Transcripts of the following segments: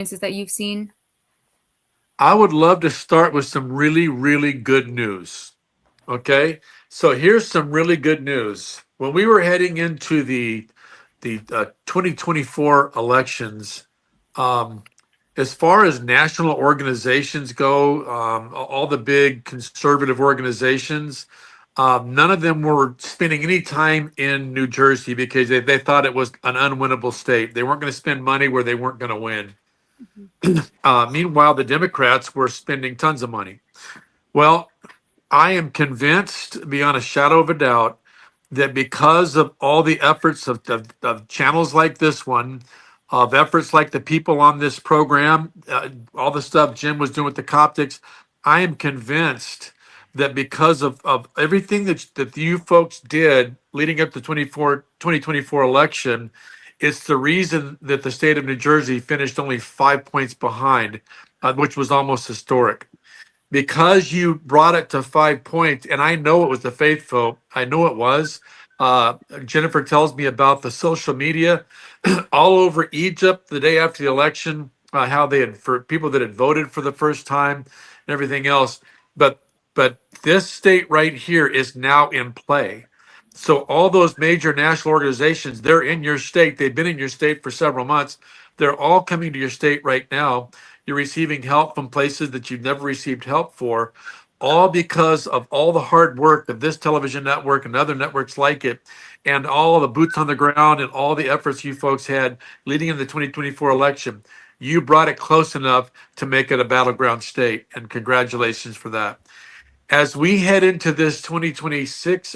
that you've seen? I would love to start with some really, really good news. Okay, so here's some really good news. When we were heading into the 2024 elections, um, as far as national organizations go, all the big conservative organizations, none of them were spending any time in New Jersey because they thought it was an unwinnable state. They weren't going to spend money where they weren't going to win. Mhm. Meanwhile, the Democrats were spending tons of money. Well, I am convinced beyond a shadow of a doubt that because of all the efforts of channels like this one, of efforts like the people on this program, all the stuff Jim was doing with the Coptics, I am convinced that because of everything that you folks did leading up to 2024 election, it's the reason that the state of New Jersey finished only 5 points behind, which was almost historic because you brought it to 5 points, and I know it was the faithful. I know it was. Jennifer tells me about the social media all over Egypt the day after the election, how they had for people that had voted for the first time and everything else. But this state right here is now in play. So all those major national organizations, they're in your state. They've been in your state for several months. They're all coming to your state right now. You're receiving help from places that you've never received help for, all because of all the hard work of this television network and other networks like it, and all the boots on the ground and all the efforts you folks had leading into the 2024 election. You brought it close enough to make it a battleground state, and congratulations for that. As we head into this 2026,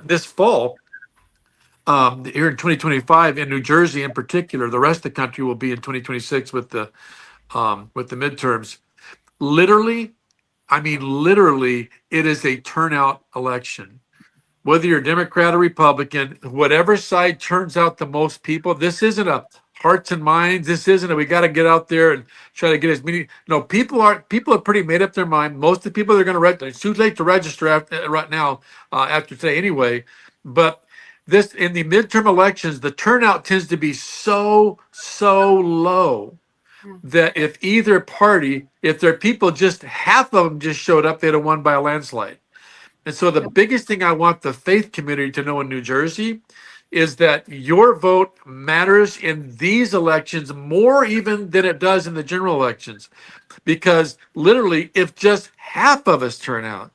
this fall, here in 2025 in New Jersey in particular, the rest of the country will be in 2026 with the midterms. Literally, I mean, literally, it is a turnout election. Whether you're Democrat or Republican, whatever side turns out the most people, this isn't a hearts and minds. This isn't a we got to get out there and try to get as many. No, people have pretty made up their mind. Most of the people they're going to register. It's too late to register right now after today anyway. But this in the midterm elections, the turnout tends to be so low Yeah. that if either party, if their people just half of them just showed up, they'd have won by a landslide. And so the Yep. biggest thing I want the faith community to know in New Jersey is that your vote matters in these elections more even than it does in the general elections. Because literally, if just half of us turn out,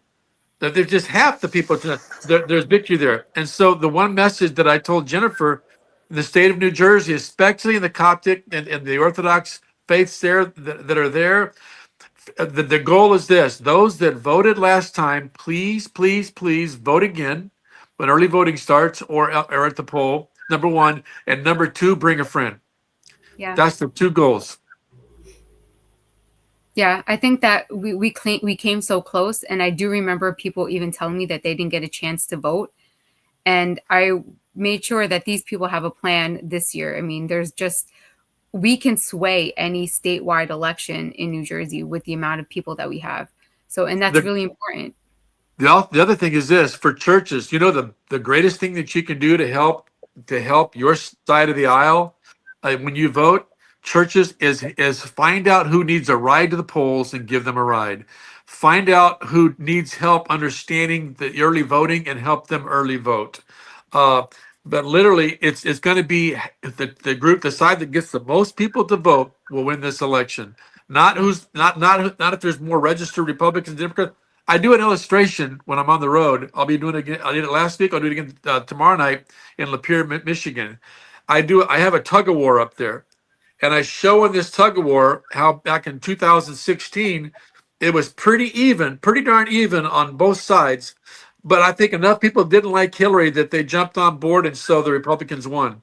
that there's just half the people, there's victory there. And so the one message that I told Jennifer in the state of New Jersey, especially in the Coptic and the Orthodox faiths there that are there, the goal is this: those that voted last time, please vote again when early voting starts or at the poll. Number one, and number two, bring a friend. Yeah. That's the two goals. Yeah, I think that we came so close, and I do remember people even telling me that they didn't get a chance to vote, and I made sure that these people have a plan this year. I mean, there's just we can sway any statewide election in New Jersey with the amount of people that we have. So, and that's The really important. the other thing is this for churches. You know the greatest thing that you can do to help your side of the aisle when you vote, churches is find out who needs a ride to the polls and give them a ride. Find out who needs help understanding the early voting and help them early vote. Uh, but literally, it's going to be the group, the side that gets the most people to vote will win this election. Not Yeah. who's not if there's more registered Republicans and Democrats. I do an illustration when I'm on the road. I'll be doing it again. I did it last week. I'll do it again tomorrow night in Lapeer, Michigan. I have a tug of war up there, and I show in this tug of war how back in 2016 it was pretty even, pretty darn even on both sides. But I think enough people didn't like Hillary that they jumped on board, and so the Republicans won.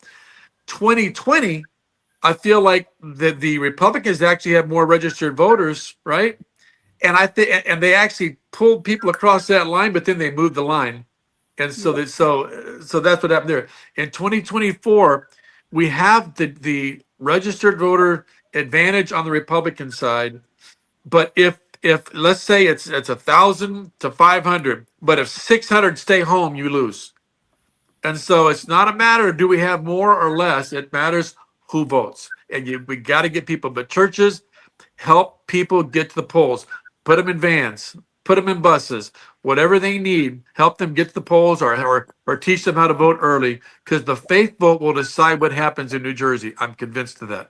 2020, I feel like the Republicans actually have more registered voters, right? And I think, and they actually pulled people across that line, but then they moved the line, and so Yeah. that so that's what happened there. In 2024, we have the registered voter advantage on the Republican side, but if let's say it's 1,000 to 500, but if 600 stay home, you lose. And so it's not a matter of do we have more or less. It matters who votes. and we got to get people. But churches help people get to the polls. Put them in vans, put them in buses, whatever they need. Help them get to the polls, or teach them how to vote early, because the faith vote will decide what happens in New Jersey. I'm convinced of that.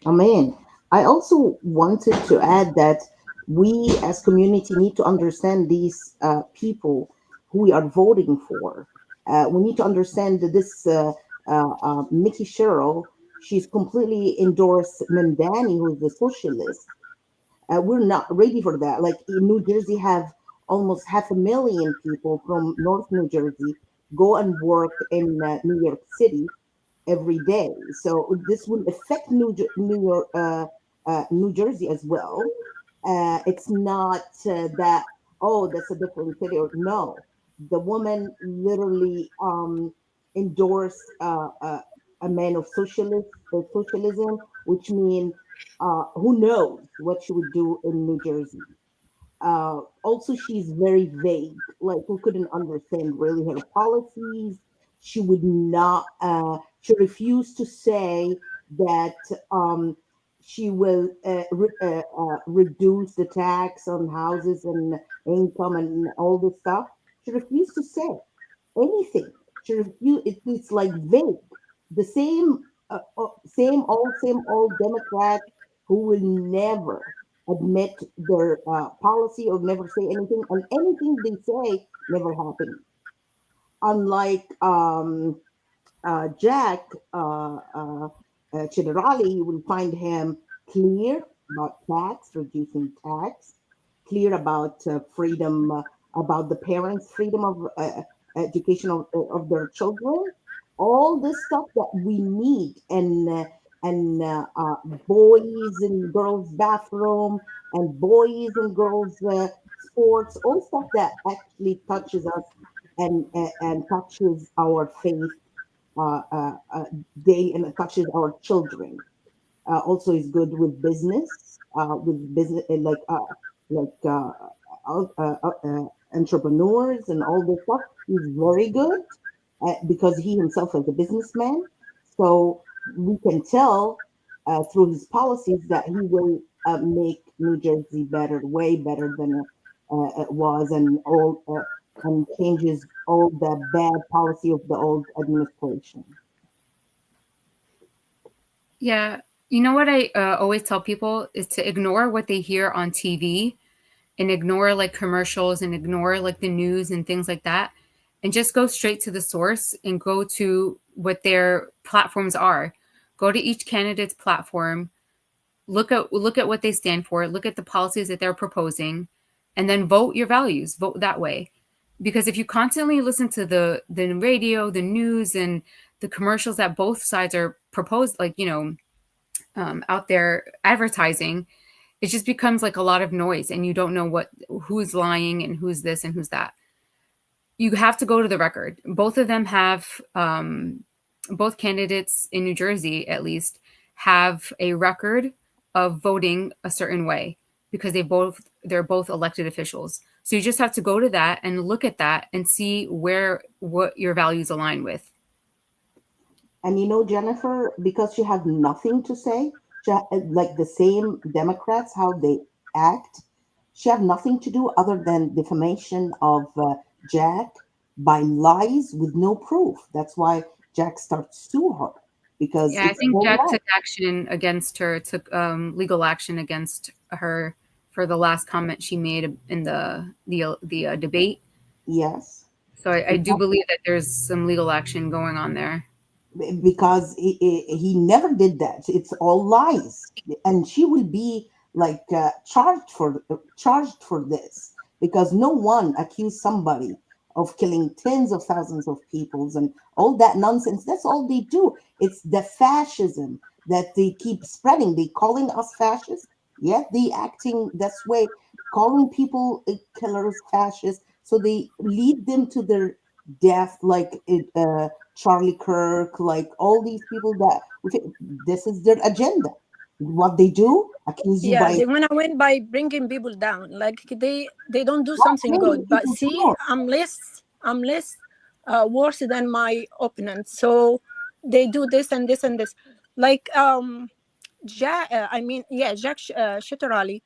Amen. I also wanted to add that we as community need to understand these people who we are voting for. We need to understand that this Mickey Sherrill, she's completely endorsed Mamdani, who is the socialist. We're not ready for that. Like in New Jersey, have almost 500,000 people from North New Jersey go and work in New York City every day. So this will affect New Jersey as well. It's not that, oh, that's a different city. Or no, the woman literally endorsed a man of socialism, which means who knows what she would do in New Jersey. Also, she's very vague. Like we couldn't understand really her policies. She would not. She refused to say that she will reduce the tax on houses and income and all this stuff. She refused to say anything. She refused. It's like vague. The same old Democrat who will never admit their policy or never say anything, and anything they say never happened. Unlike Jack Chidarali, you will find him clear about tax, reducing tax, clear about freedom, about the parents' freedom of education of their children, all this stuff that we need, and boys and girls bathroom and boys and girls sports, all stuff that actually touches us and touches our faith uh, uh, uh, day and it touches our children. Also, is good with business like entrepreneurs and all this stuff. He's very good because he himself is a businessman. So we can tell through his policies that he will make New Jersey better, way better than it was, and changes all the bad policy of the old administration. Yeah. You know what I always tell people is to ignore what they hear on TV and ignore like commercials and ignore like the news and things like that, and just go straight to the source and go to what their platforms are. Go to each candidate's platform, look at what they stand for, look at the policies that they're proposing, and then vote your values. Vote that way. Because if you constantly listen to the radio, the news, and the commercials that both sides are proposed, like out there advertising, it just becomes like a lot of noise, and you don't know who's lying and who's this and who's that. You have to go to the record. Both of them have both candidates in New Jersey, at least, have a record of voting a certain way because they're both elected officials. So you just have to go to that and look at that and see what your values align with. And Jennifer, because she had nothing to say, like the same Democrats, how they act, she had nothing to do other than defamation of Jack by lies with no proof. That's why Jack starts to sue her because Yeah, I it's think all Jack lies. took action against her, took legal action against her for the last comment she made in the debate. Yes. So I do believe that there's some legal action going on there. Because he never did that. It's all lies, and she will be like charged for this because no one accused somebody of killing tens of thousands of peoples and all that nonsense. That's all they do. It's the fascism that they keep spreading. They calling us fascists, yet they acting this way, calling people killers, fascists. So they lead them to their death, like Charlie Kirk, like all these people that okay, this is their agenda. What they do, accuse you Yeah, by they want to win by bringing people down. Like they don't do not something bringing good. But people see, down. I'm less worse than my opponent. So they do this and this and this. Like Jack Shitterali,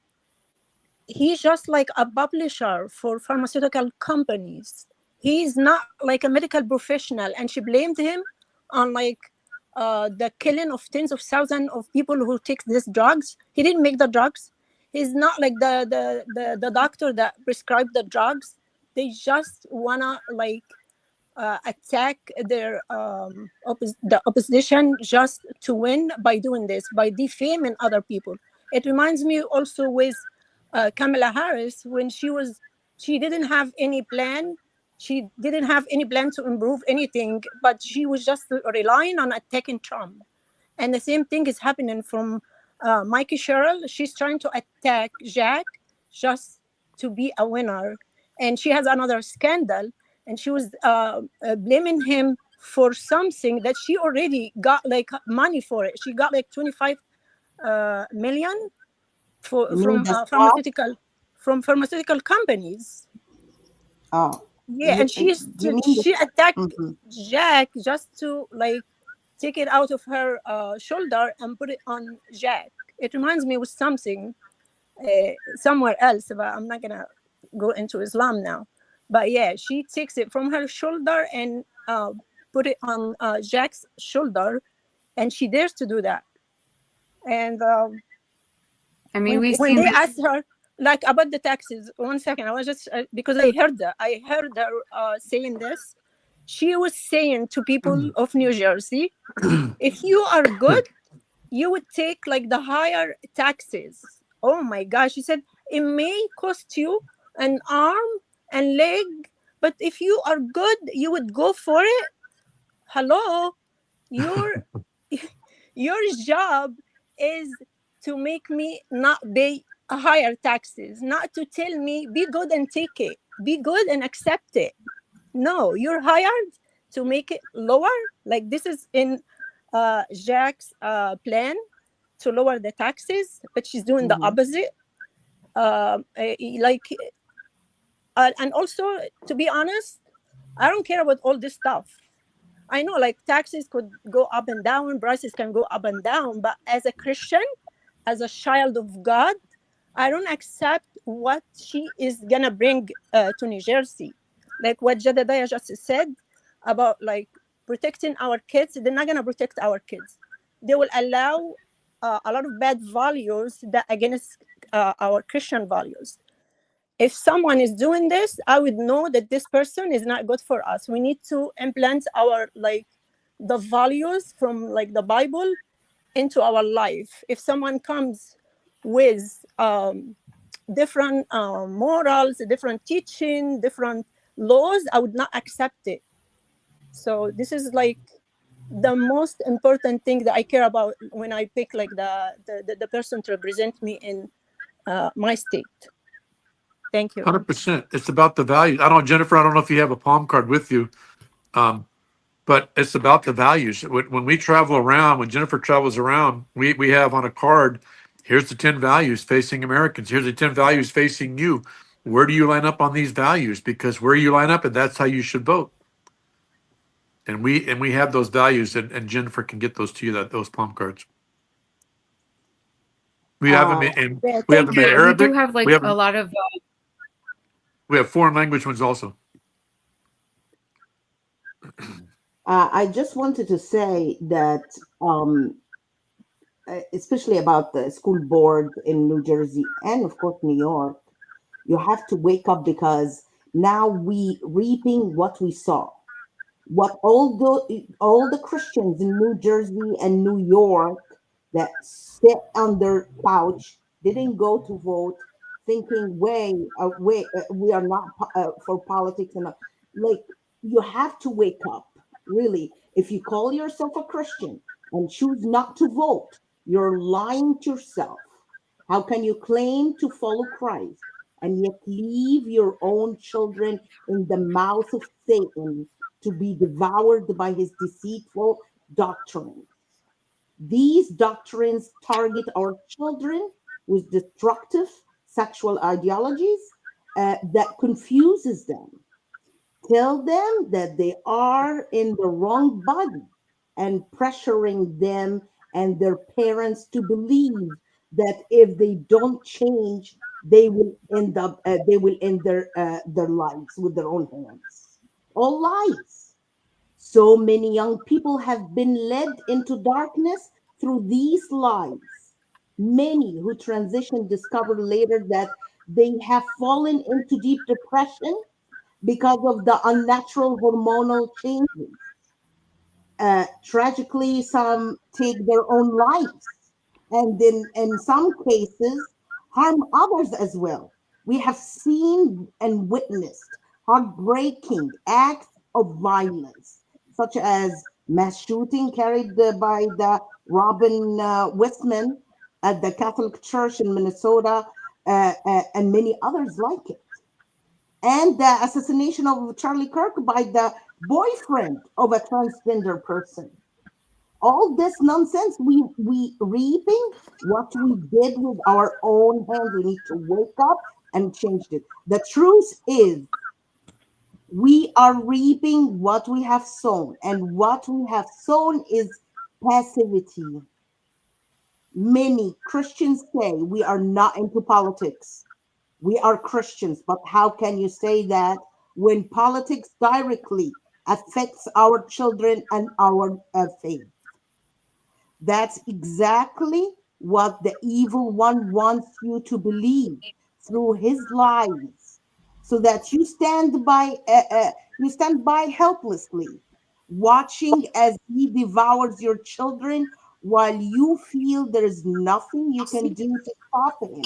he's just like a publisher for pharmaceutical companies. He's not like a medical professional, and she blamed him on like the killing of tens of thousands of people who take these drugs. He didn't make the drugs. He's not like the doctor that prescribed the drugs. They just wanna like attack their the opposition just to win by doing this, by defaming other people. It reminds me also with Kamala Harris when she didn't have any plan. She didn't have any plan to improve anything, but she was just relying on attacking Trump. And the same thing is happening from Mikey Sherrill. She's trying to attack Jack just to be a winner. And she has another scandal, and she was blaming him for something that she already got like money for it. She got like 25 million You mean the swap? from pharmaceutical companies. Oh, Yeah, and you mean the? she attacked Mm-hmm. Jack just to like take it out of her shoulder and put it on Jack. It reminds me of something somewhere else, but I'm not gonna go into Islam now. But yeah, she takes it from her shoulder and put it on Jack's shoulder, and she dares to do that. And I mean, we've when seen they this. asked her like about the taxes, one second, I was just because I heard her saying this. She was saying to people of New Jersey, if you are good, you would take like the higher taxes. Oh my gosh. She said it may cost you an arm and leg, but if you are good, you would go for it. Hello, your your job is to make me not pay higher taxes, not to tell me be good and take it, be good and accept it. No, you're hired to make it lower. Like this is in Jack's plan to lower the taxes, but she's doing the Mm-hmm. opposite. Like, and also, to be honest, I don't care about all this stuff. I know like taxes could go up and down, prices can go up and down, but as a Christian, as a child of God, I don't accept what she is gonna bring to New Jersey. Like what Jedediah just said about like protecting our kids, they're not gonna protect our kids. They will allow a lot of bad values that against our Christian values. If someone is doing this, I would know that this person is not good for us. We need to implant our like the values from like the Bible into our life. If someone comes with different morals, different teaching, different laws, I would not accept it. So this is like the most important thing that I care about when I pick like the person to represent me in my state. Thank you. 100%. It's about the values. I don't know, Jennifer, I don't know if you have a palm card with you, um, but it's about the values. When we travel around, when Jennifer travels around, we have on a card, here's the 10 values facing Americans. Here's the 10 values facing you. Where do you line up on these values? Because where you line up, and that's how you should vote. And we have those values, and Jennifer can get those to you, those palm cards. We have them Uh, in Yeah, we have thank them in Yeah, you. we do Arabic. have We like have a lot of. we have foreign language ones also. I just wanted to say that, especially about the school board in New Jersey and, of course, New York, you have to wake up because now we reaping what we saw. What all the Christians in New Jersey and New York that sit on their couch didn't go to vote, thinking, we are not for politics and like you have to wake up. Really, if you call yourself a Christian and choose not to vote, you're lying to yourself. How can you claim to follow Christ and yet leave your own children in the mouth of Satan to be devoured by his deceitful doctrines? These doctrines target our children with destructive sexual ideologies that confuses them. Tell them that they are in the wrong body and pressuring them and their parents to believe that if they don't change, they will end their lives with their own hands. All lies. So many young people have been led into darkness through these lies. Many who transition discover later that they have fallen into deep depression because of the unnatural hormonal changes. Tragically, some take their own lives, and in some cases, harm others as well. We have seen and witnessed heartbreaking acts of violence, such as mass shooting carried by the Robin Westman at the Catholic Church in Minnesota, and many others like it, and the assassination of Charlie Kirk by the boyfriend of a transgender person. All this nonsense, we reaping what we did with our own hands. We need to wake up and change it. The truth is, we are reaping what we have sown, and what we have sown is passivity. Many Christians say we are not into politics. We are Christians, but how can you say that when politics directly affects our children and our faith? That's exactly what the evil one wants you to believe through his lies, so that you stand by helplessly, watching as he devours your children while you feel there is nothing you can do to stop him.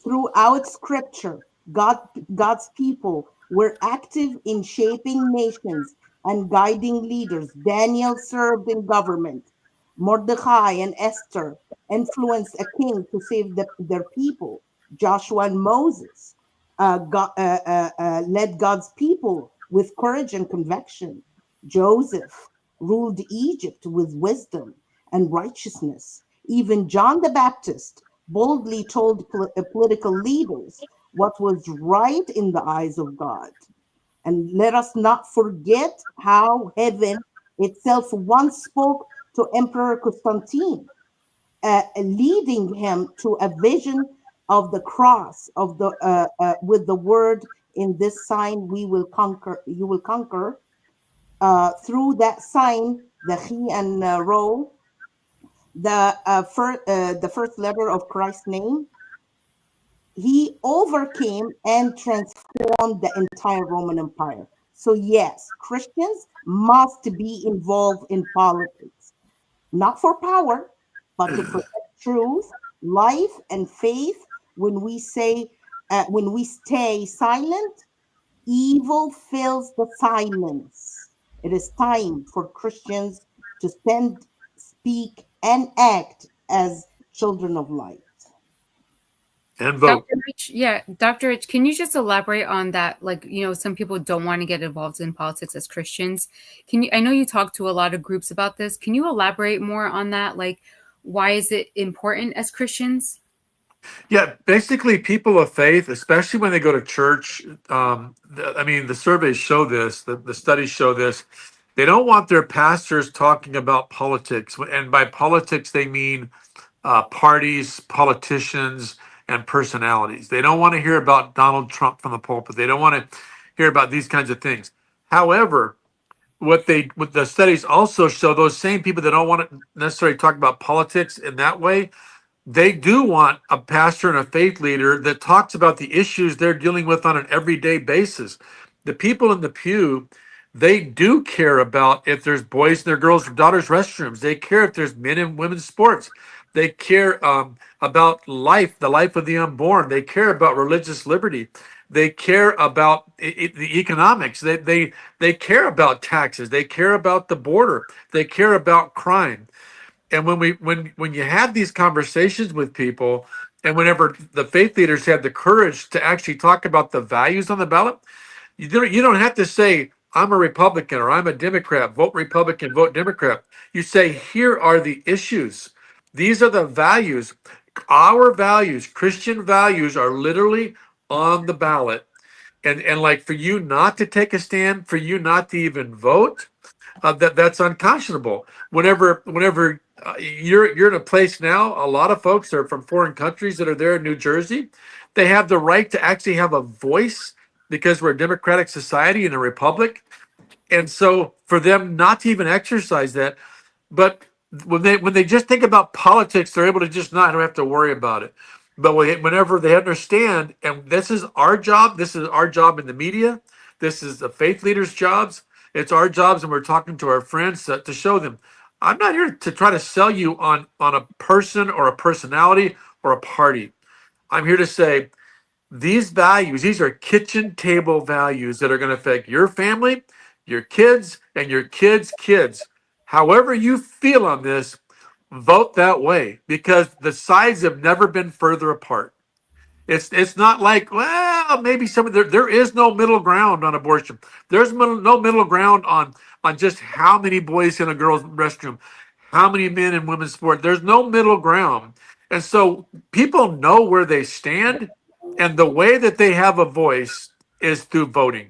Throughout scripture, God's people were active in shaping nations and guiding leaders. Daniel served in government. Mordecai and Esther influenced a king to save their people. Joshua and Moses led God's people with courage and conviction. Joseph ruled Egypt with wisdom and righteousness. Even John the Baptist boldly told political leaders what was right in the eyes of God. And let us not forget how heaven itself once spoke to Emperor Constantine, leading him to a vision of the cross of the with the word, "In this sign we will conquer. You will conquer." Through that sign, the he and ro, the first letter of Christ's name, he overcame and transformed the entire Roman Empire. So, yes, Christians must be involved in politics, not for power, but to protect truth, life, and faith. When we stay silent, evil fills the silence. It is time for Christians to stand, speak, and act as children of light. And vote. Dr. Rich, yeah, Dr. Rich, can you just elaborate on that? Like, some people don't want to get involved in politics as Christians. I know you talk to a lot of groups about this. Can you elaborate more on that? Like, why is it important as Christians? Yeah, basically, people of faith, especially when they go to church, the surveys show this, the studies show this. They don't want their pastors talking about politics. And by politics, they mean parties, politicians, and personalities. They don't want to hear about Donald Trump from the pulpit. They don't want to hear about these kinds of things. However, what the studies also show, those same people that don't want to necessarily talk about politics in that way, they do want a pastor and a faith leader that talks about the issues they're dealing with on an everyday basis. The people in the pew, they do care about if there's boys and their girls or daughters' restrooms. They care if there's men and women's sports. They care about life, the life of the unborn. They care about religious liberty. They care about the economics. They care about taxes. They care about the border. They care about crime. And when you have these conversations with people, and whenever the faith leaders have the courage to actually talk about the values on the ballot, you don't have to say, I'm a Republican or I'm a Democrat, vote Republican, vote Democrat. You say, here are the issues. These are the values. Our values, Christian values, are literally on the ballot. And like, for you not to take a stand, for you not to even vote, that's unconscionable. Whenever you're in a place now. A lot of folks are from foreign countries that are there in New Jersey. They have the right to actually have a voice because we're a democratic society and a republic. And so for them not to even exercise that, but when they just think about politics, they're able to just not don't have to worry about it. But whenever they understand, and this is our job in the media, this is the faith leaders' jobs, it's our jobs, and we're talking to our friends to show them, I'm not here to try to sell you on a person or a personality or a party. I'm here to say these values, these are kitchen table values that are going to affect your family, your kids, and your kids' kids. However you feel on this, vote that way because the sides have never been further apart. It's not like, well, maybe there is no middle ground on abortion. There's no middle ground on just how many boys in a girl's restroom, how many men in women's sport. There's no middle ground. And so people know where they stand, and the way that they have a voice is through voting.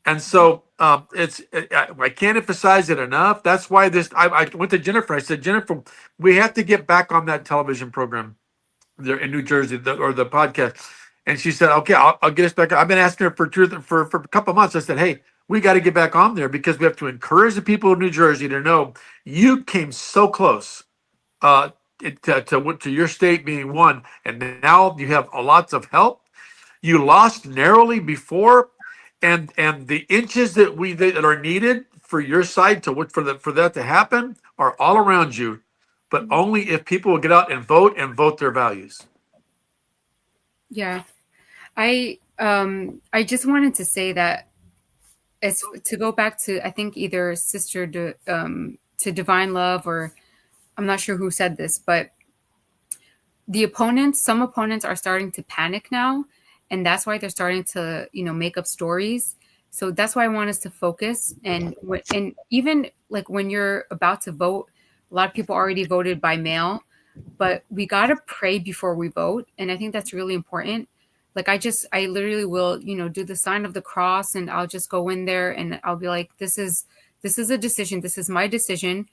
And so I can't emphasize it enough. That's why I went to Jennifer. I said, Jennifer, we have to get back on that television program there in New Jersey, or the podcast. And she said, okay, I'll get us back. I've been asking her for a couple of months. I said, hey, we got to get back on there because we have to encourage the people of New Jersey to know you came so close to your state being one, and now you have lots of help. You lost narrowly before, and the inches that are needed for your side for that to happen are all around you, but only if people will get out and vote their values. Yeah. I just wanted to say that it's to go back to, I think either to Divine Love, or I'm not sure who said this, but some opponents are starting to panic now, and that's why they're starting to, make up stories. So that's why I want us to focus. And even like when you're about to vote, a lot of people already voted by mail, but we got to pray before we vote. And I think that's really important. Like I literally will, do the sign of the cross, and I'll just go in there and I'll be like, this is a decision. This is my decision.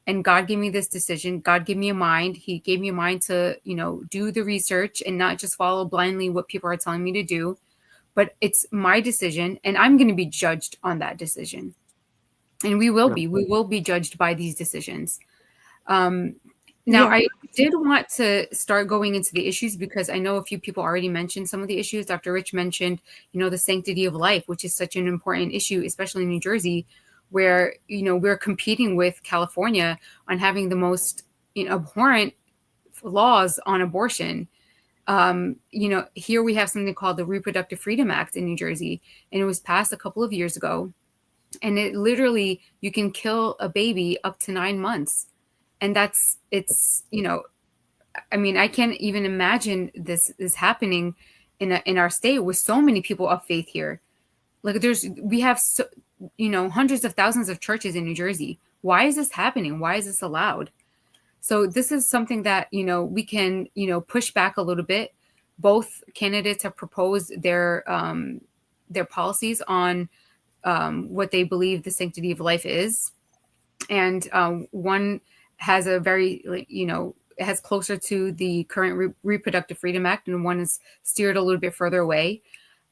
And God gave me this decision. God gave me a mind. He gave me a mind to, do the research and not just follow blindly what people are telling me to do. But it's my decision, and I'm going to be judged on that decision. And we will be judged by these decisions. Now, I did want to start going into the issues because I know a few people already mentioned some of the issues. Dr. Rich mentioned, the sanctity of life, which is such an important issue, especially in New Jersey, where, we're competing with California on having the most abhorrent laws on abortion. Here we have something called the Reproductive Freedom Act in New Jersey, and it was passed a couple of years ago. And it literally, you can kill a baby up to 9 months. And I can't even imagine this is happening in our state with so many people of faith here. Like we have hundreds of thousands of churches in New Jersey. Why is this happening? Why is this allowed? So this is something that, we can, push back a little bit. Both candidates have proposed their policies on what they believe the sanctity of life is. And one has a very, it has closer to the current Reproductive Freedom Act, and one is steered a little bit further away.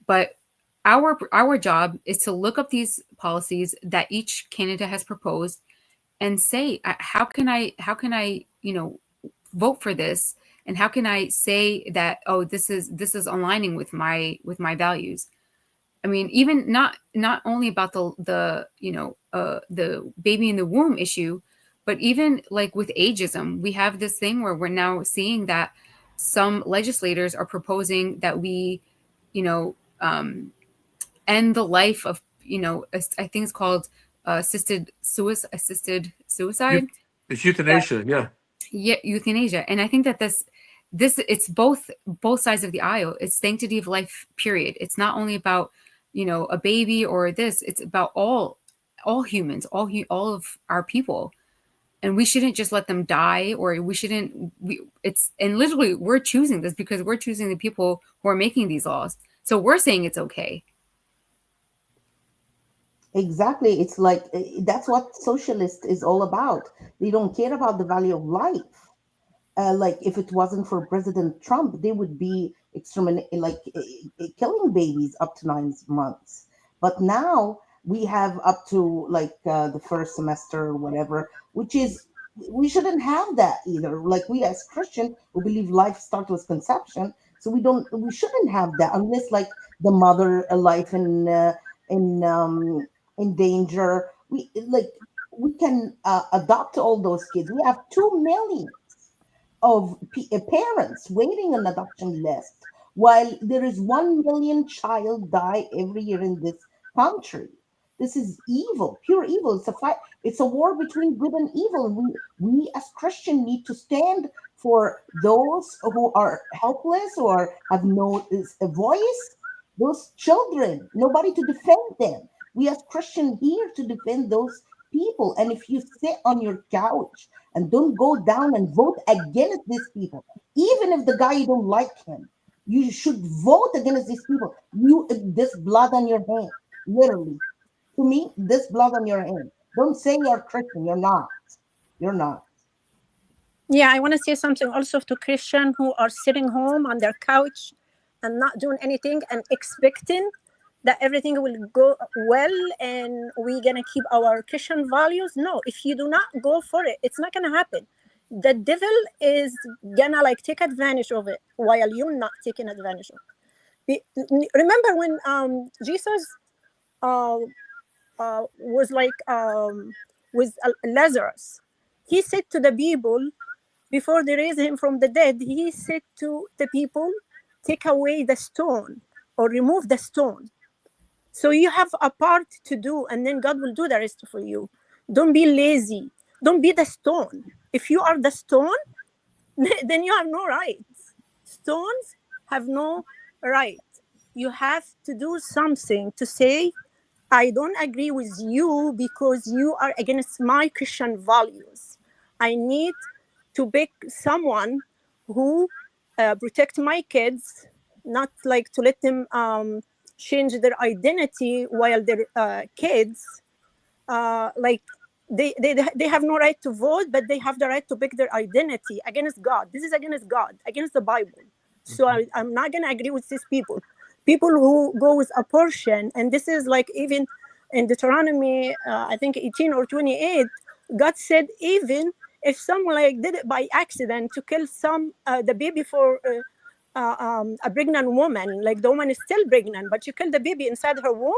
But our job is to look up these policies that each candidate has proposed and say, how can I vote for this, and how can I say that, oh, this is aligning with my values. I mean, even not only about the baby in the womb issue, but even like with ageism, we have this thing where we're now seeing that some legislators are proposing that we, end the life of, I think it's called assisted suicide. It's euthanasia, yeah. Yeah, euthanasia. And I think that this it's both sides of the aisle. It's sanctity of life, period. It's not only about, a baby or this. It's about all humans, all of our people. And we shouldn't just let them die, or and literally we're choosing this because we're choosing the people who are making these laws. So we're saying it's okay. Exactly. It's like that's what socialist is all about. They don't care about the value of life. Like if it wasn't for President Trump, they would be killing babies up to 9 months. But now we have up to like the first semester or whatever, which is we shouldn't have that either. Like we as Christian, we believe life starts with conception, so we shouldn't have that unless like the mother life in in danger. We can adopt all those kids. We have 2 million of parents waiting on adoption list, while there is 1 million child die every year in this country. This is evil, pure evil. It's a fight. It's a war between good and evil. And we as Christian need to stand for those who are helpless or have no a voice. Those children, nobody to defend them. We as Christian here to defend those people. And if you sit on your couch and don't go down and vote against these people, even if the guy you don't like him, you should vote against these people. You this blood on your hand, literally. To me, this blood on your hand. Don't say you're Christian. You're not. You're not. Yeah, I want to say something also to Christians who are sitting home on their couch and not doing anything and expecting that everything will go well and we're going to keep our Christian values. No, if you do not go for it, it's not going to happen. The devil is going to like take advantage of it while you're not taking advantage of it. Remember when Jesus uh, was like with Lazarus, he said to the people, before they raise him from the dead, he said to the people, take away the stone or remove the stone. So you have a part to do, and then God will do the rest for you. Don't be lazy. Don't be the stone. If you are the stone, then you have no rights. Stones have no right. You have to do something to say, I don't agree with you because you are against my Christian values. I need to pick someone who protect my kids, not like to let them change their identity while they're kids. Like they have no right to vote, but they have the right to pick their identity against God. This is against God, against the Bible. So I'm not going to agree with these people. People who go with abortion, and this is like even in Deuteronomy, I think 18 or 28, God said even if someone like did it by accident to kill the baby for a pregnant woman, like the woman is still pregnant, but you kill the baby inside her womb,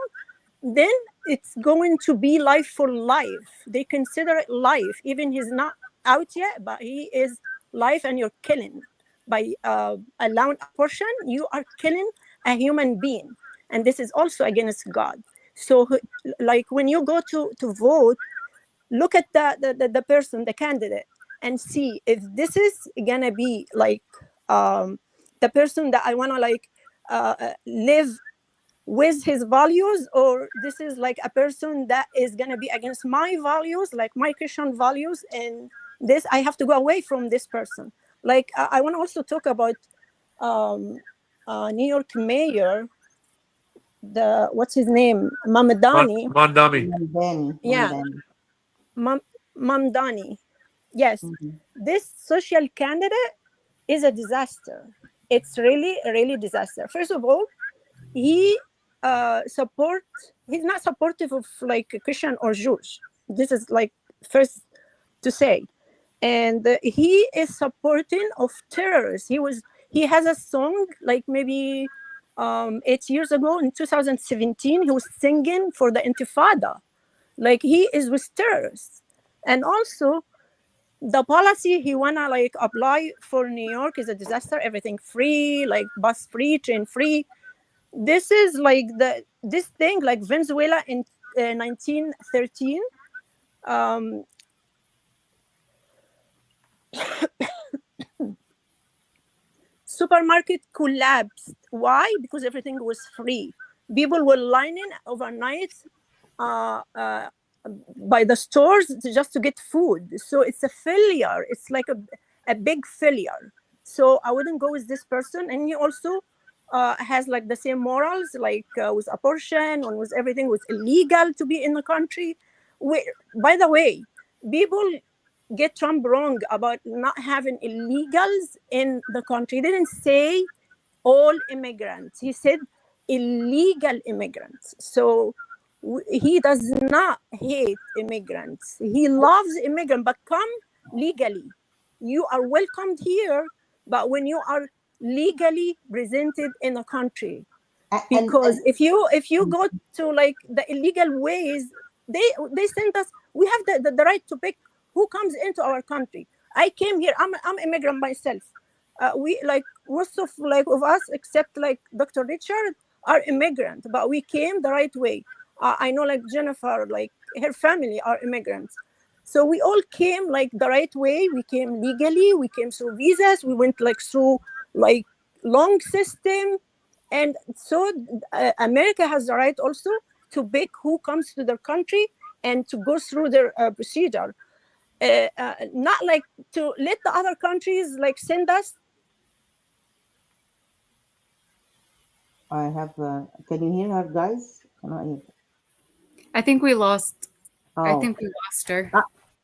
then it's going to be life for life. They consider it life, even he's not out yet, but he is life, and you're killing by allowing abortion. You are killing a human being, and this is also against God. So, like when you go to vote, look at the person, the candidate, and see if this is gonna be like the person that I want to like live with his values, or this is like a person that is going to be against my values, like my Christian values, and this I have to go away from this person. Like I want to also talk about New York mayor, the what's his name, Mamdani. Mondami. Yeah, Mamdani. Yes, Mhm. this social candidate is a disaster. It's really really disaster. First of all, he he's not supportive of like Christian or Jewish. This is like first to say. And he is supporting of terrorists. He has a song like maybe 8 years ago in 2017, he was singing for the Intifada. Like he is with terrorists. And also the policy he wanna like apply for New York is a disaster. Everything free, like bus free, train free. This is like this thing like Venezuela in 1913. Supermarket collapsed. Why? Because everything was free. People were lining overnight uh, uh, by the stores just to get food. So it's a failure. It's like a big failure. So I wouldn't go with this person. And he also has like the same morals, like with abortion and with everything, was illegal to be in the country. By the way, people get Trump wrong about not having illegals in the country. He didn't say all immigrants. He said illegal immigrants. So he does not hate immigrants. He loves immigrants, but come legally. You are welcomed here, but when you are legally presented in a country, because if you go to like the illegal ways, they send us. We have the right to pick who comes into our country. I came here. I'm immigrant myself. We like most of like of us except like Dr. Richard are immigrant, but we came the right way. I know like Jennifer, like her family are immigrants. So we all came like the right way. We came legally. We came through visas. We went like through like long system. And so America has the right also to pick who comes to their country and to go through their procedure. Not like to let the other countries like send us. I have. Can you hear her, guys? Cannot hear. I think we lost. I Oh, think we lost her.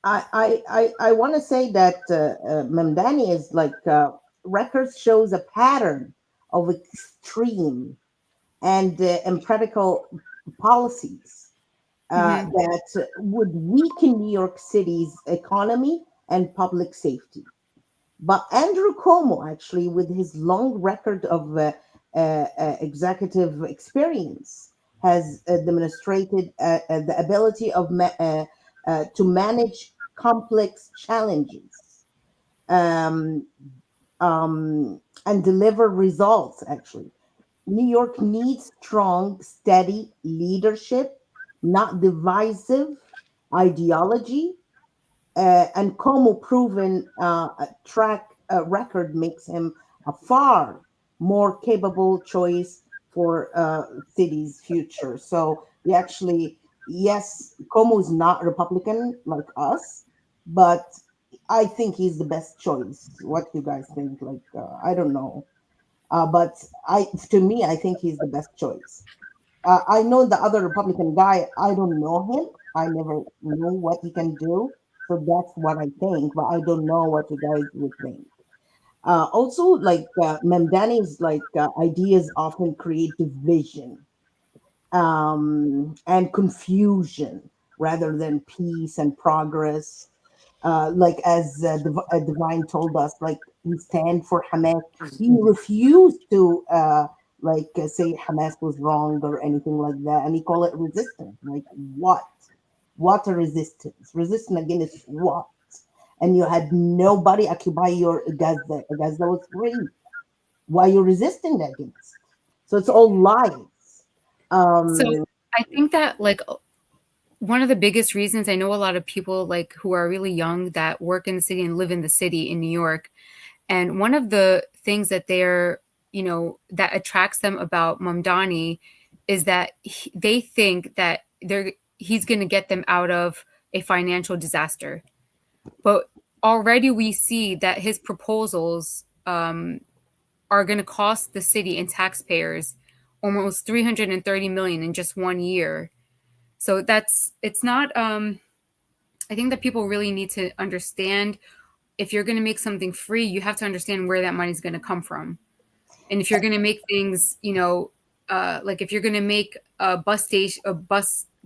I want to say that Mamdani is like records shows a pattern of extreme and impractical policies that would weaken New York City's economy and public safety. But Andrew Cuomo, actually, with his long record of executive experience, has demonstrated the ability of to manage complex challenges um, and deliver results. Actually, New York needs strong, steady leadership, not divisive ideology, and Como proven track record makes him a far more capable choice for city's future. So we actually, yes, Como is not Republican like us, but I think he's the best choice. What do you guys think? Like, I don't know, but to me, I think he's the best choice. I know the other Republican guy. I don't know him. I never know what he can do. So that's what I think, but I don't know what you guys would think. Also, like Mamdani's like ideas often create division and confusion rather than peace and progress. Like as Divine told us, like he stand for Hamas. He refused to say Hamas was wrong or anything like that, and he called it resistance. Like what? What a resistance? Resistance against what? And you had nobody occupy your Gaza. Gaza was free. Why you resisting against? So it's all lies. So Um, I think that like one of the biggest reasons, I know a lot of people like who are really young that work in the city and live in the city in New York. And one of the things that that attracts them about Mamdani is that they think that he's going to get them out of a financial disaster. But already we see that his proposals are going to cost the city and taxpayers almost 330 million in just 1 year. So it's not I think that people really need to understand, if you're going to make something free, you have to understand where that money is going to come from. And if you're going to make things, like if you're going to make a bus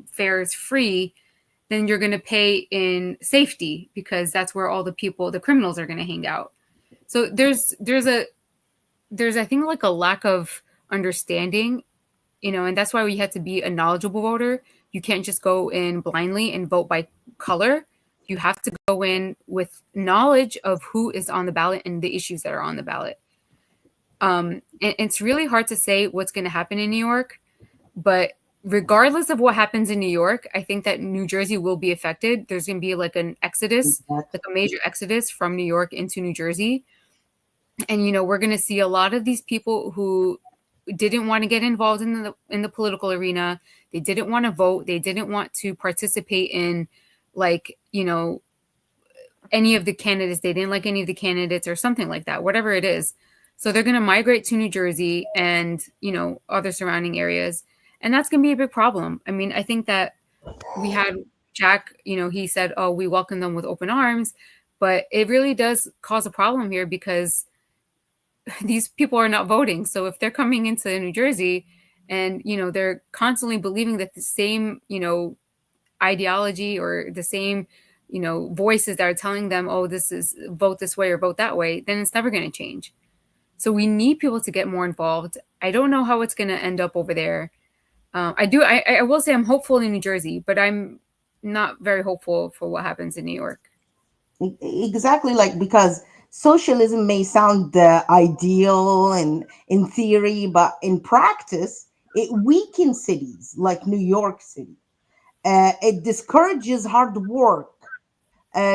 fares free, then you're going to pay in safety, because that's where all the criminals are going to hang out. So there's I think like a lack of understanding, and that's why we had to be a knowledgeable voter. You can't just go in blindly and vote by color. You have to go in with knowledge of who is on the ballot and the issues that are on the ballot. And it's really hard to say what's going to happen in New York, but regardless of what happens in New York, I think that New Jersey will be affected. There's going to be like an exodus, like a major exodus from New York into New Jersey. And, we're going to see a lot of these people who didn't want to get involved in the political arena. They didn't want to vote. They didn't want to participate in any of the candidates. They didn't like any of the candidates or something like that, whatever it is. So they're going to migrate to New Jersey and, other surrounding areas. And that's going to be a big problem. I mean, I think that we had Jack, he said, oh, we welcome them with open arms. But it really does cause a problem here because these people are not voting. So if they're coming into New Jersey and, they're constantly believing that the same, ideology or the same, voices that are telling them, oh, this is vote this way or vote that way, then it's never going to change. So we need people to get more involved. I don't know how it's going to end up over there. I will say I'm hopeful in New Jersey, but I'm not very hopeful for what happens in New York. Exactly, like because socialism may sound ideal and in theory, but in practice, it weakens cities like New York City. It discourages hard work,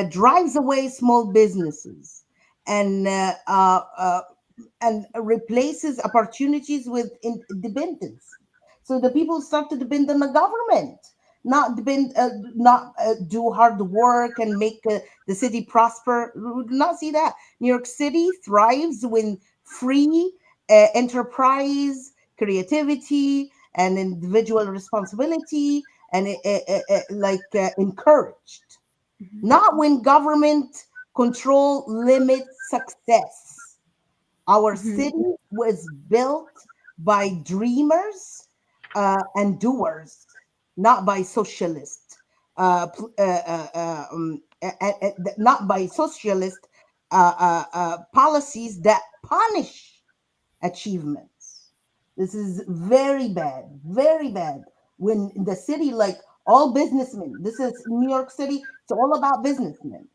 drives away small businesses, and uh, uh, uh, and replaces opportunities with independence. So the people start to depend on the government, not do hard work and make the city prosper. We do not see that. New York City thrives when free enterprise, creativity, and individual responsibility, and encouraged, Mhm. not when government control limits success. Our Mhm. city was built by dreamers and doers, not by socialists, not by socialist policies that punish achievements. This is very bad, very bad. When the city, like all businessmen, this is New York City, it's all about businessmen,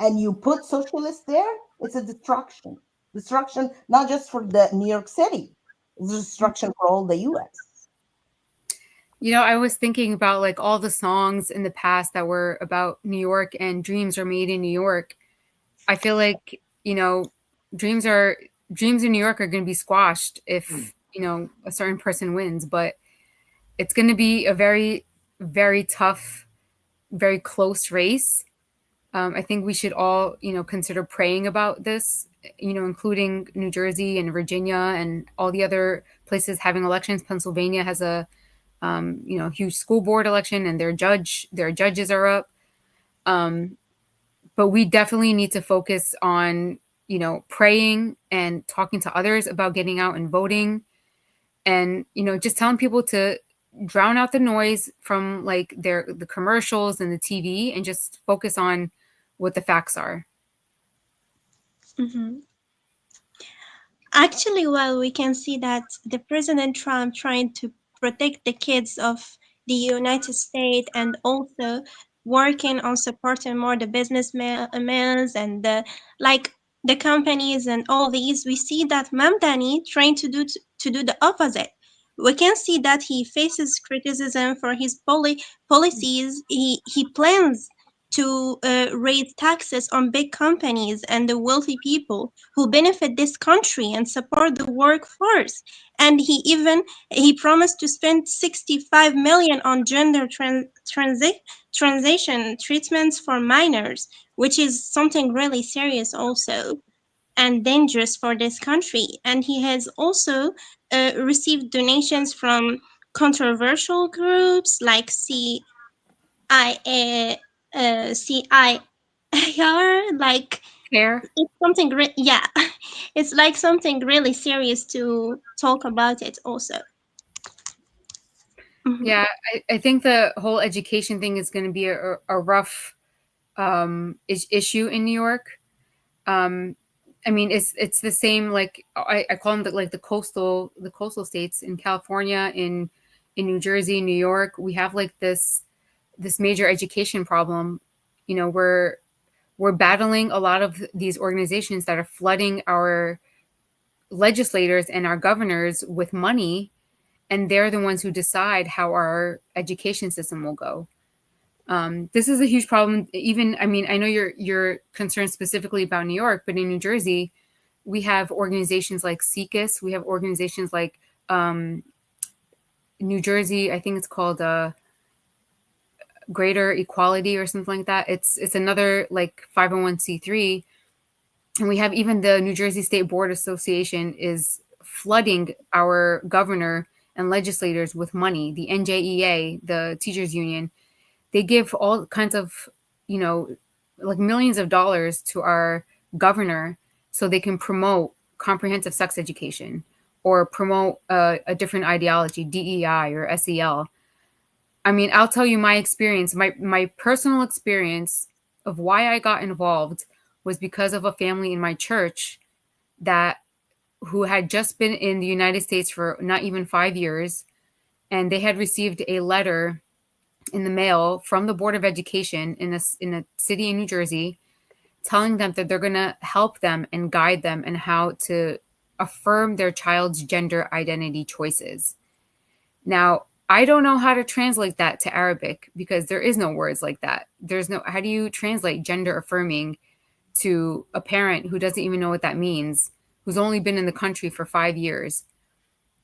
and you put socialists there, it's a destruction. Destruction not just for the New York City, it's destruction for all the US. I was thinking about like all the songs in the past that were about New York and dreams are made in New York. I feel like, dreams are dreams in New York are going to be squashed if, a certain person wins, but it's going to be a very, very tough, very close race. I think we should all, consider praying about this, including New Jersey and Virginia and all the other places having elections. Pennsylvania has a, huge school board election, and their judges are up. Um, but we definitely need to focus on, praying and talking to others about getting out and voting, and just telling people to drown out the noise from like the commercials and the TV and just focus on what the facts are. Mhm. Actually, well, we can see that the President Trump trying to protect the kids of the United States and also working on supporting more the businessmen and like the companies and all these. We see that Mamdani trying to do the opposite. We can see that he faces criticism for his policies. He plans to raise taxes on big companies and the wealthy people who benefit this country and support the workforce. And he promised to spend 65 million on gender transition treatments for minors, which is something really serious also and dangerous for this country. And he has also received donations from controversial groups like CIR, like Care. it's something yeah, it's like something really serious to talk about it also. Mhm. Yeah, I think the whole education thing is going to be a rough issue in New York. Um, I mean, it's the same. Like I call them like the coastal states in California, in New Jersey, New York. We have like this major education problem. We're battling a lot of these organizations that are flooding our legislators and our governors with money, and they're the ones who decide how our education system will go. This is a huge problem. Even, I mean, I know you're concerned specifically about New York, but in New Jersey, we have organizations like SECUS. We have organizations like New Jersey. I think it's called Greater Equality or something like that. It's another like 501c3, And we have even the New Jersey State Board Association is flooding our governor and legislators with money. The NJEA, the teachers union, they give all kinds of, you know, like millions of dollars to our governor so they can promote comprehensive sex education or promote a different ideology, DEI or SEL. I mean, I'll tell you my experience, my personal experience of why I got involved was because of a family in my church that who had just been in the United States for not even 5 years, and they had received a letter in the mail from the Board of Education in a city in New Jersey, telling them that they're going to help them and guide them in how to affirm their child's gender identity choices. Now, I don't know how to translate that to Arabic because there is no words like that. There's no, how do you translate gender affirming to a parent who doesn't even know what that means, who's only been in the country for 5 years?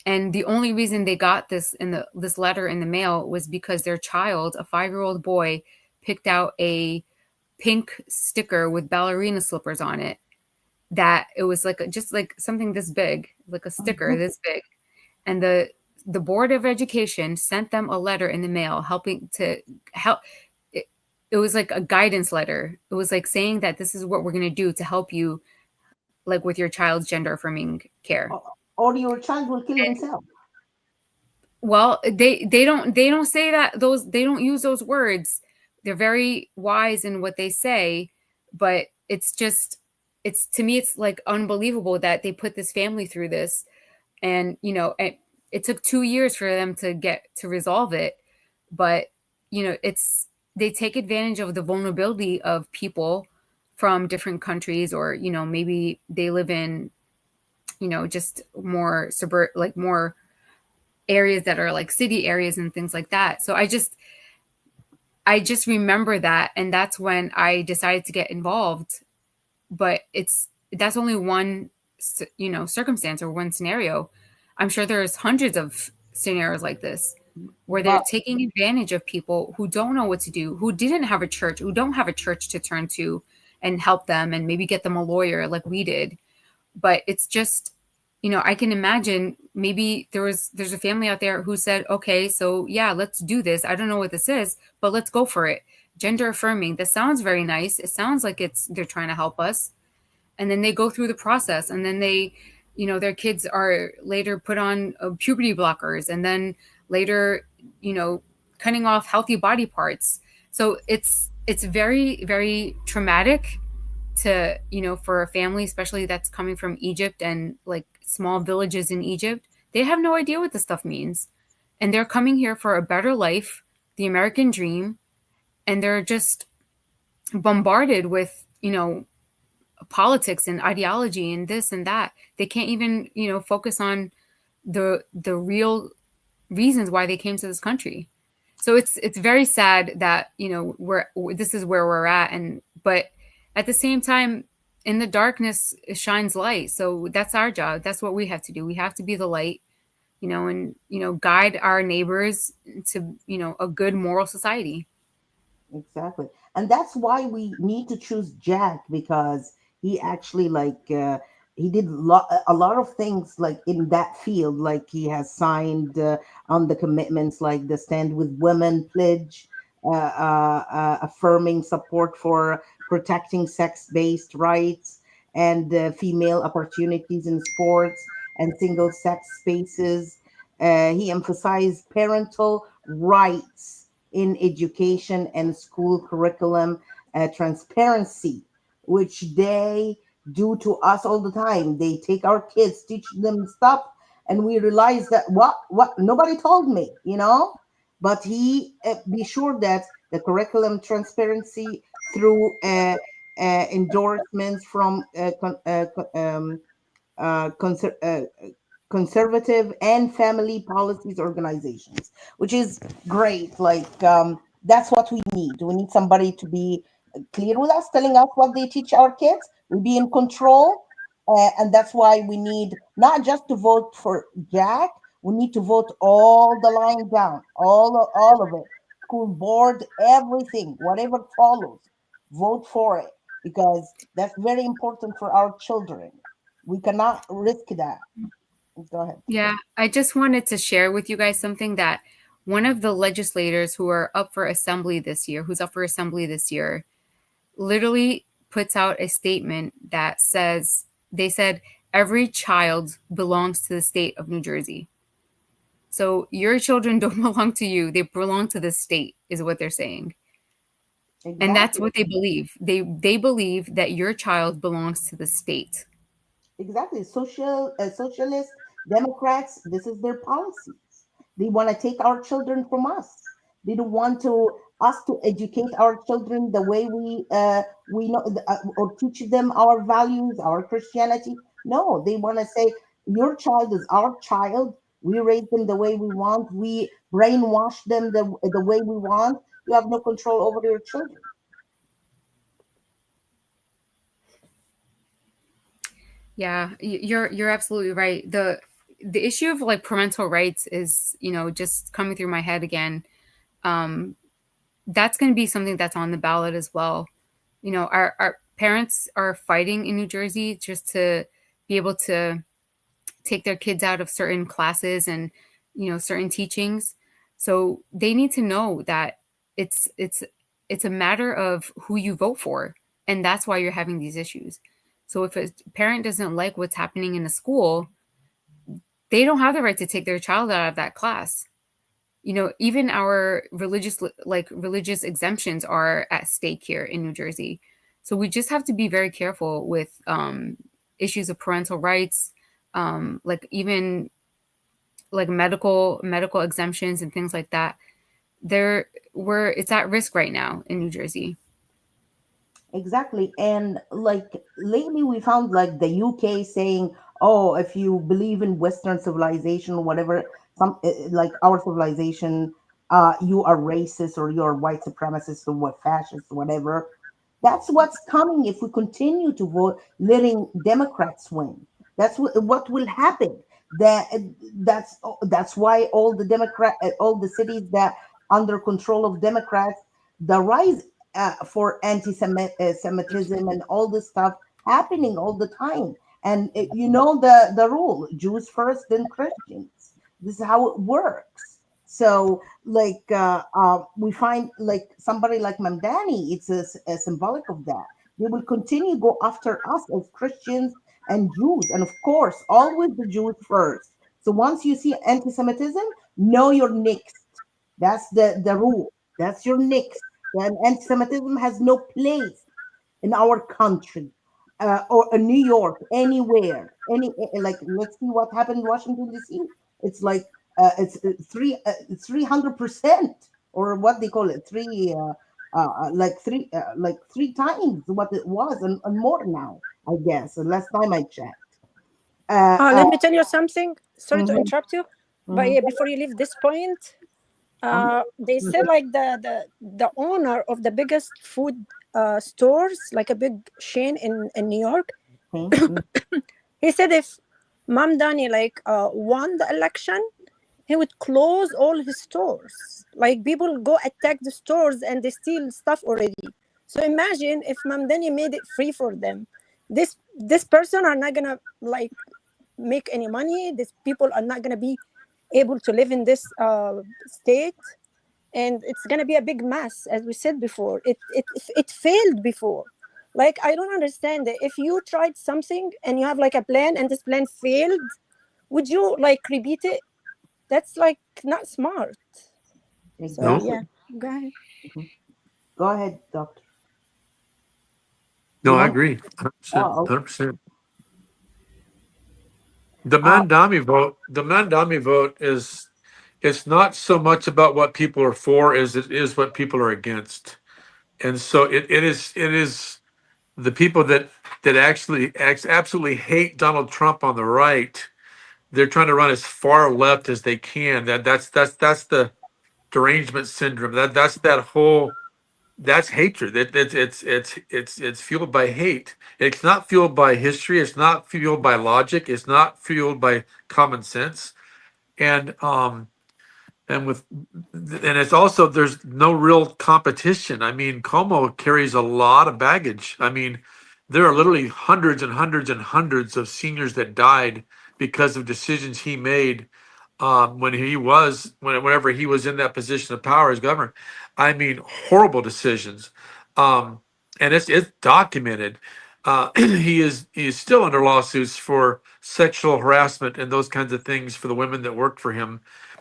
And the only reason they got this letter in the mail was because their child, a 5-year-old boy, picked out a pink sticker with ballerina slippers on it. That it was like just like something this big, like a sticker this big, and the Board of Education sent them a letter in the mail helping to help. It was like a guidance letter. It was like saying that this is what we're going to do to help you, like with your child's gender affirming care. Or your child will kill himself. Well, they don't say that, those, they don't use those words. They're very wise in what they say, but it's just, it's, to me it's like unbelievable that they put this family through this. And it took 2 years for them to get to resolve it. But it's, they take advantage of the vulnerability of people from different countries, or maybe they live in just more like more areas that are like city areas and things like that. So I just remember that, and that's when I decided to get involved. But that's only one circumstance or one scenario. I'm sure there's hundreds of scenarios like this where they're But taking advantage of people who don't know what to do, who didn't have a church, who don't have a church to turn to and help them and maybe get them a lawyer like we did. But it's just, I can imagine maybe there's a family out there who said, okay, so yeah, let's do this. I don't know what this is, but let's go for it. Gender affirming. This sounds very nice. It sounds like they're trying to help us. And then they go through the process, and then they, their kids are later put on puberty blockers, and then later, cutting off healthy body parts. So it's very, very traumatic to, for a family, especially that's coming from Egypt and like small villages in Egypt. They have no idea what this stuff means. And they're coming here for a better life, the American dream, and they're just bombarded with, politics and ideology and this and that. They can't even, focus on the real reasons why they came to this country. So it's very sad that, this is where we're at. But at the same time, in the darkness shines light. So that's our job. That's what we have to do. We have to be the light, and guide our neighbors to, a good moral society. exactly. And that's why we need to choose Jack, because he actually he did a lot of things like in that field. Like he has signed on the commitments like the Stand with Women pledge, affirming support for protecting sex-based rights and female opportunities in sports and single-sex spaces. He emphasized parental rights in education and school curriculum, transparency, which they do to us all the time. They take our kids, teach them stuff, and we realize that what nobody told me, But he be sure that the curriculum transparency through endorsements from conser- conservative and family policies organizations, which is great. That's what we need. We need somebody to be clear with us, telling us what they teach our kids. We'll be in control. And that's why we need not just to vote for Jack, we need to vote all the line down, all of it. School board, everything, whatever follows, vote for it. because that's very important for our children. We cannot risk that. Go ahead. Yeah, I just wanted to share with you guys something that one of the legislators who are up for assembly this year, who's up for assembly this year, literally puts out a statement that says, they said, every child belongs to the state of New Jersey. So your children don't belong to you, they belong to the state, is what they're saying. And that's Exactly. what they believe. They believe that your child belongs to the state. Exactly. Socialist Democrats, this is their policy. They want to take our children from us. They don't want us to educate our children the way we know, or teach them our values, our Christianity. No, they want to say your child is our child. We raise them the way we want. We brainwash them the way we want. You have no control over your children. Yeah, you're absolutely right. The issue of like parental rights is, just coming through my head again. Um, that's going to be something that's on the ballot as well. Our parents are fighting in New Jersey just to be able to take their kids out of certain classes and, certain teachings. So they need to know that it's it's it's a matter of who you vote for, and that's why you're having these issues. So if a parent doesn't like what's happening in a school, they don't have the right to take their child out of that class. Even our religious exemptions are at stake here in New Jersey. So we just have to be very careful with issues of parental rights, like even like medical exemptions and things like that. It's at risk right now in New Jersey. Exactly. And like lately we found like the UK saying, oh, if you believe in Western civilization or whatever, some like our civilization, you are racist or you're white supremacist or what fascist, whatever. That's what's coming if we continue to vote, letting Democrats win. That's what will happen. That that's why all the cities that under control of Democrats, the rise for anti-Semitism and all this stuff happening all the time. And you know the rule: Jews first, then Christians. This is how it works. So, like, we find like somebody like Mamdani, it's a symbolic of that. They will continue go after us as Christians and Jews, and of course, always the Jews first. So once you see anti-Semitism, know you're next. That's the rule. That's your next. And anti-Semitism has no place in our country, or in New York, anywhere. Like, let's see what happened in Washington D.C. It's like it's 300%, or what they call it, like three times what it was, and more now, I guess. The last time I checked. Let me tell you something. Sorry to Mhm, interrupt you, but mhm, yeah, before you leave this point, they said like the owner of the biggest food stores, like a big chain in New York, okay, he said if Mamdani like won the election, he would close all his stores. Like people go attack the stores and they steal stuff already. So imagine if Mamdani made it free for them. This person are not gonna like make any money. These people are not gonna be able to live in this state, and it's gonna be a big mess. As we said before, it failed before. Like I don't understand it. If you tried something and you have like a plan and this plan failed, would you like repeat it? That's like not smart. So No, yeah, exactly. go ahead. Mhm. Go ahead, doctor. no, You I want? agree. 100%. Oh, 100%. The uh, Mandami vote is, it's not so much about what people are for as it is what people are against. And so it is the people that actually absolutely hate Donald Trump on the right. They're trying to run as far left as they can. That's the derangement syndrome. That whole, that's hatred. It's fueled by hate. It's not fueled by history. It's not fueled by logic. It's not fueled by common sense. And and it's also, there's no real competition. I mean, Como carries a lot of baggage. I mean, there are literally hundreds and hundreds and hundreds of seniors that died because of decisions he made whenever he was in that position of power as governor. I mean, horrible decisions, and it's documented. He is still under lawsuits for sexual harassment and those kinds of things for the women that worked for him,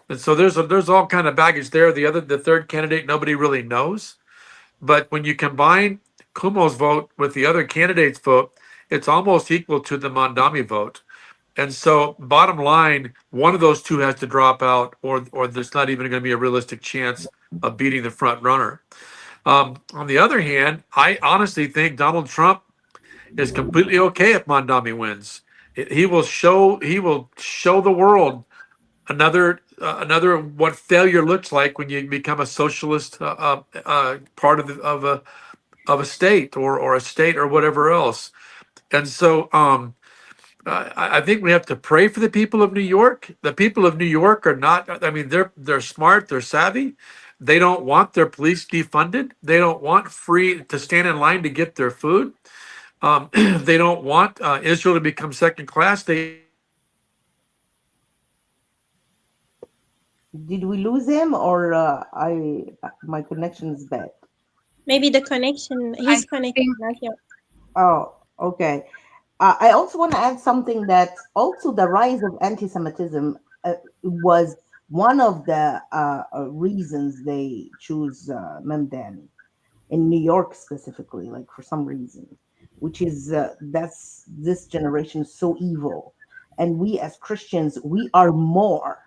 and so there's all kind of baggage there. The third candidate, nobody really knows, but when you combine Kumo's vote with the other candidate's vote, it's almost equal to the Mondami vote. And so, bottom line, one of those two has to drop out, or there's not even going to be a realistic chance of beating the front runner. On the other hand, I honestly think Donald Trump is completely okay if Mondami wins. He will show the world another what failure looks like when you become a socialist part of a state, or a state, or whatever else. And so, I think we have to pray for the people of New York. The people of New York are not. I mean, they're smart. They're savvy. They don't want their police defunded. They don't want free to stand in line to get their food. They don't want Israel to become second class. Did we lose him, or my connection is bad? Maybe the connection, his connection think- not here. Oh, okay. I also want to add something, that also the rise of anti-Semitism was one of the reasons they choose Memdani in New York specifically, like for some reason, which is that's this generation is so evil, and we as Christians, we are more,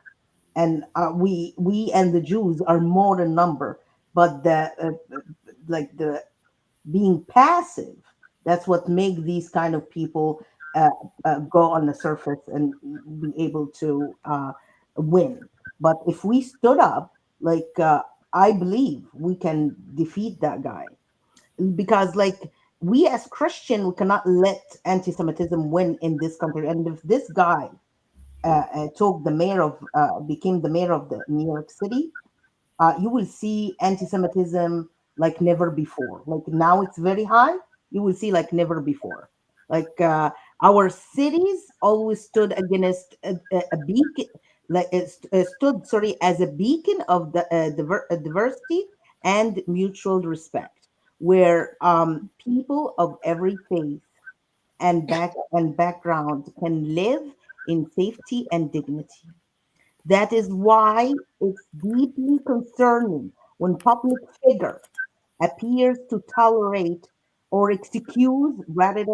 and we and the Jews are more in number, but the like the being passive, that's what make these kind of people uh, go on the surface and be able to win. But if we stood up, like I believe we can defeat that guy, because like we as Christian, we cannot let anti-Semitism win in this country. And if this guy took the mayor of became the mayor of the New York City, you will see anti-Semitism like never before. Like now it's very high. You will see like never before. Like our cities always stood against a beacon, like stood, sorry, as a beacon of the diversity and mutual respect, where people of every faith and background can live in safety and dignity. That is why it's deeply concerning when public figure appears to tolerate or excuse rather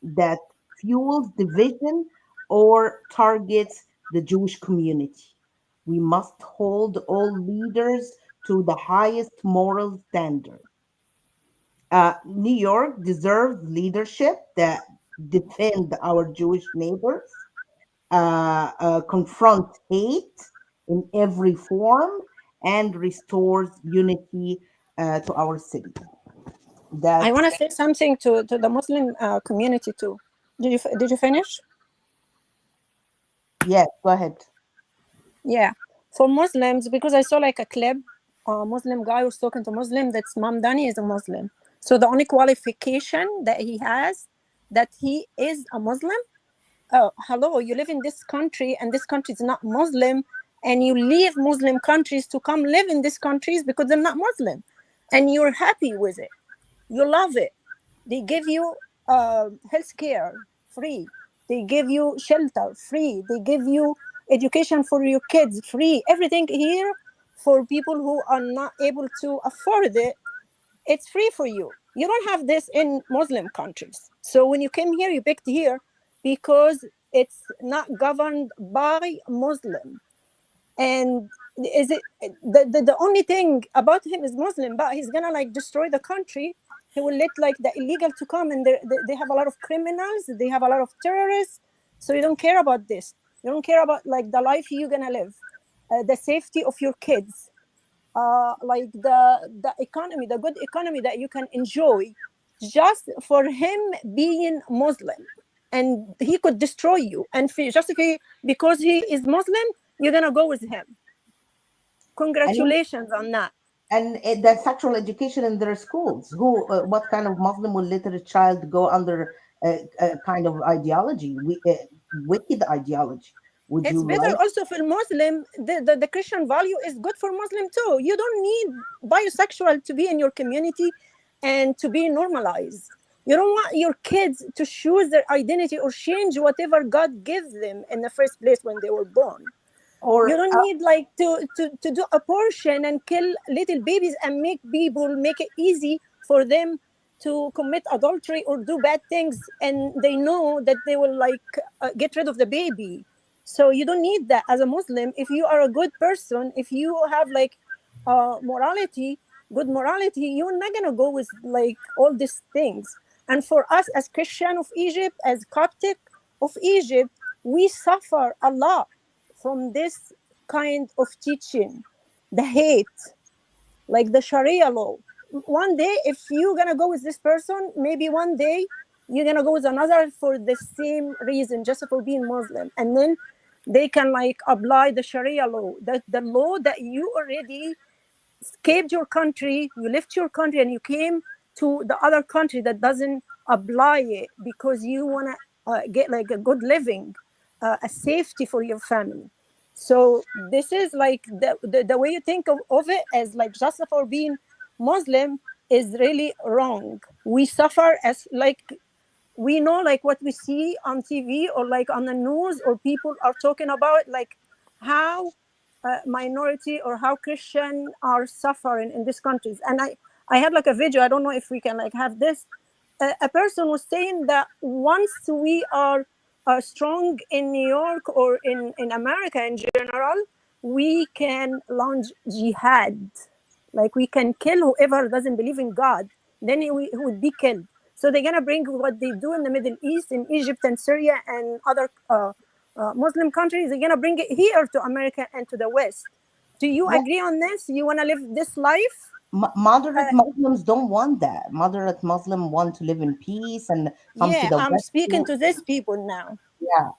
that fuels division or targets the Jewish community. We must hold all leaders to the highest moral standard. New York deserves leadership that defend our Jewish neighbors, confronts hate in every form, and restores unity to our city. That I want to say something to the Muslim community too. Did you finish? yes, go ahead. Yeah, for Muslims, because I saw like a clip, a Muslim guy was talking to Muslim. That's Mamdani is a Muslim. So the only qualification that he has, that he is a Muslim. Oh, hello, you live in this country and this country is not Muslim, and you leave Muslim countries to come live in these countries because they're not Muslim, and you're happy with it. You love it. They give you health care free. They give you shelter free. They give you education for your kids free. Everything here for people who are not able to afford it, it's free for you. You don't have this in Muslim countries. So when you came here, you picked here because it's not governed by Muslim. And is it the only thing about him is Muslim, but he's gonna like destroy the country. He will let like the illegal to come, and they have a lot of criminals, they have a lot of terrorists. So you don't care about this. You don't care about like the life you're gonna live, the safety of your kids, like the economy, the good economy that you can enjoy, just for him being Muslim. And he could destroy you. And just if he, because he is Muslim, you're gonna go with him. Congratulations on that. And that sexual education in their schools. What kind of Muslim will let a child go under a kind of ideology, wicked ideology? Would It's you better like? also for Muslim. The Christian value is good for Muslim too. You don't need bisexual to be in your community and to be normalized. You don't want your kids to choose their identity or change whatever God gives them in the first place when they were born. You Or don't need like to do abortion and kill little babies and make it easy for them to commit adultery or do bad things, and they know that they will like get rid of the baby. So you don't need that as a Muslim. If you are a good person, if you have like morality, good morality, you're not gonna go with like all these things. And for us as Christian of Egypt, as Coptic of Egypt, we suffer a lot from this kind of teaching, the hate, like the Sharia law. One day, if you're gonna go with this person, maybe one day you're gonna go with another for the same reason, just for being Muslim, and then they can like apply the Sharia law, that the law that you already escaped your country, you left your country, and you came to the other country that doesn't apply it because you wanna get like a good living, a safety for your family. So this is like the way you think of it as like just for being Muslim is really wrong. We suffer as like we know like what we see on TV or like on the news or people are talking about like how minority or how Christian are suffering in these countries. And I had like a video. I don't know if we can like have this. A person was saying that once we are strong in New York or in America in general, we can launch jihad. Like we can kill whoever doesn't believe in God. Then he would be killed. So they're gonna bring what they do in the Middle East, in Egypt and Syria and other Muslim countries. They're gonna bring it here to America and to the West. Do you Yeah, agree on this? You wanna live this life? moderate Muslims don't want that. Moderate Muslim want to live in peace and come to Yeah, the I'm West. speaking to these people now. Yeah,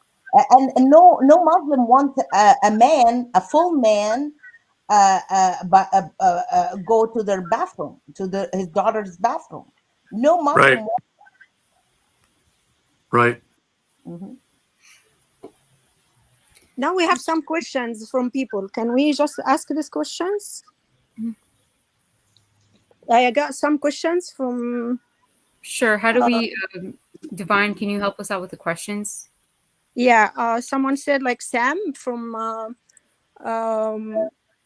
and no Muslim wants a man, a full man, but go to their bathroom, to his daughter's bathroom. No Muslim. Right. Right. Mhm. Now we have some questions from people. Can we just ask these questions? I got some questions from. Sure. How do we, Divine, can you help us out with the questions? Yeah, someone said like Sam from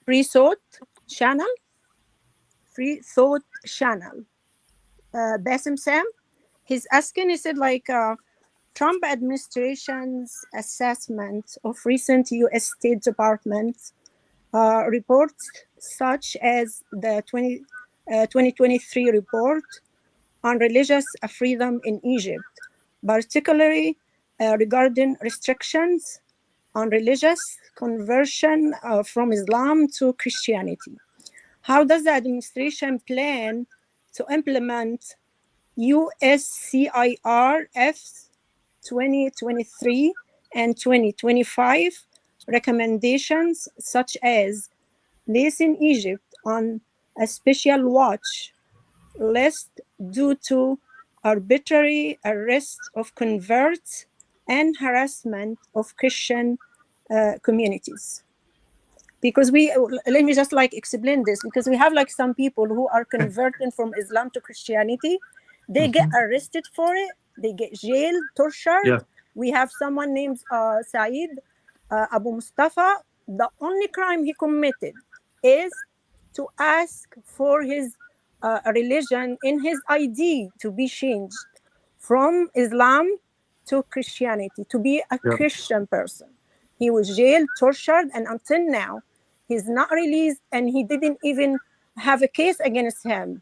Free Thought Channel. Free Thought Channel. Basim Sam, he's asking, he said like Trump administration's assessment of recent U.S. State Department reports such as the 2023 report on religious freedom in Egypt, particularly regarding restrictions on religious conversion from Islam to Christianity. How does the administration plan to implement USCIRF's 2023 and 2025 recommendations, such as placing Egypt on a special watch list due to arbitrary arrest of converts and harassment of Christian communities? Because let me just like explain this, because we have like some people who are converting from Islam to Christianity. They get arrested for it, they get jailed, tortured. Yeah. We have someone named Saeed Abu Mustafa. The only crime he committed is to ask for his religion in his ID to be changed from Islam to Christianity, to be a Yeah. Christian person. He was jailed, tortured, and until now, he's not released, and he didn't even have a case against him.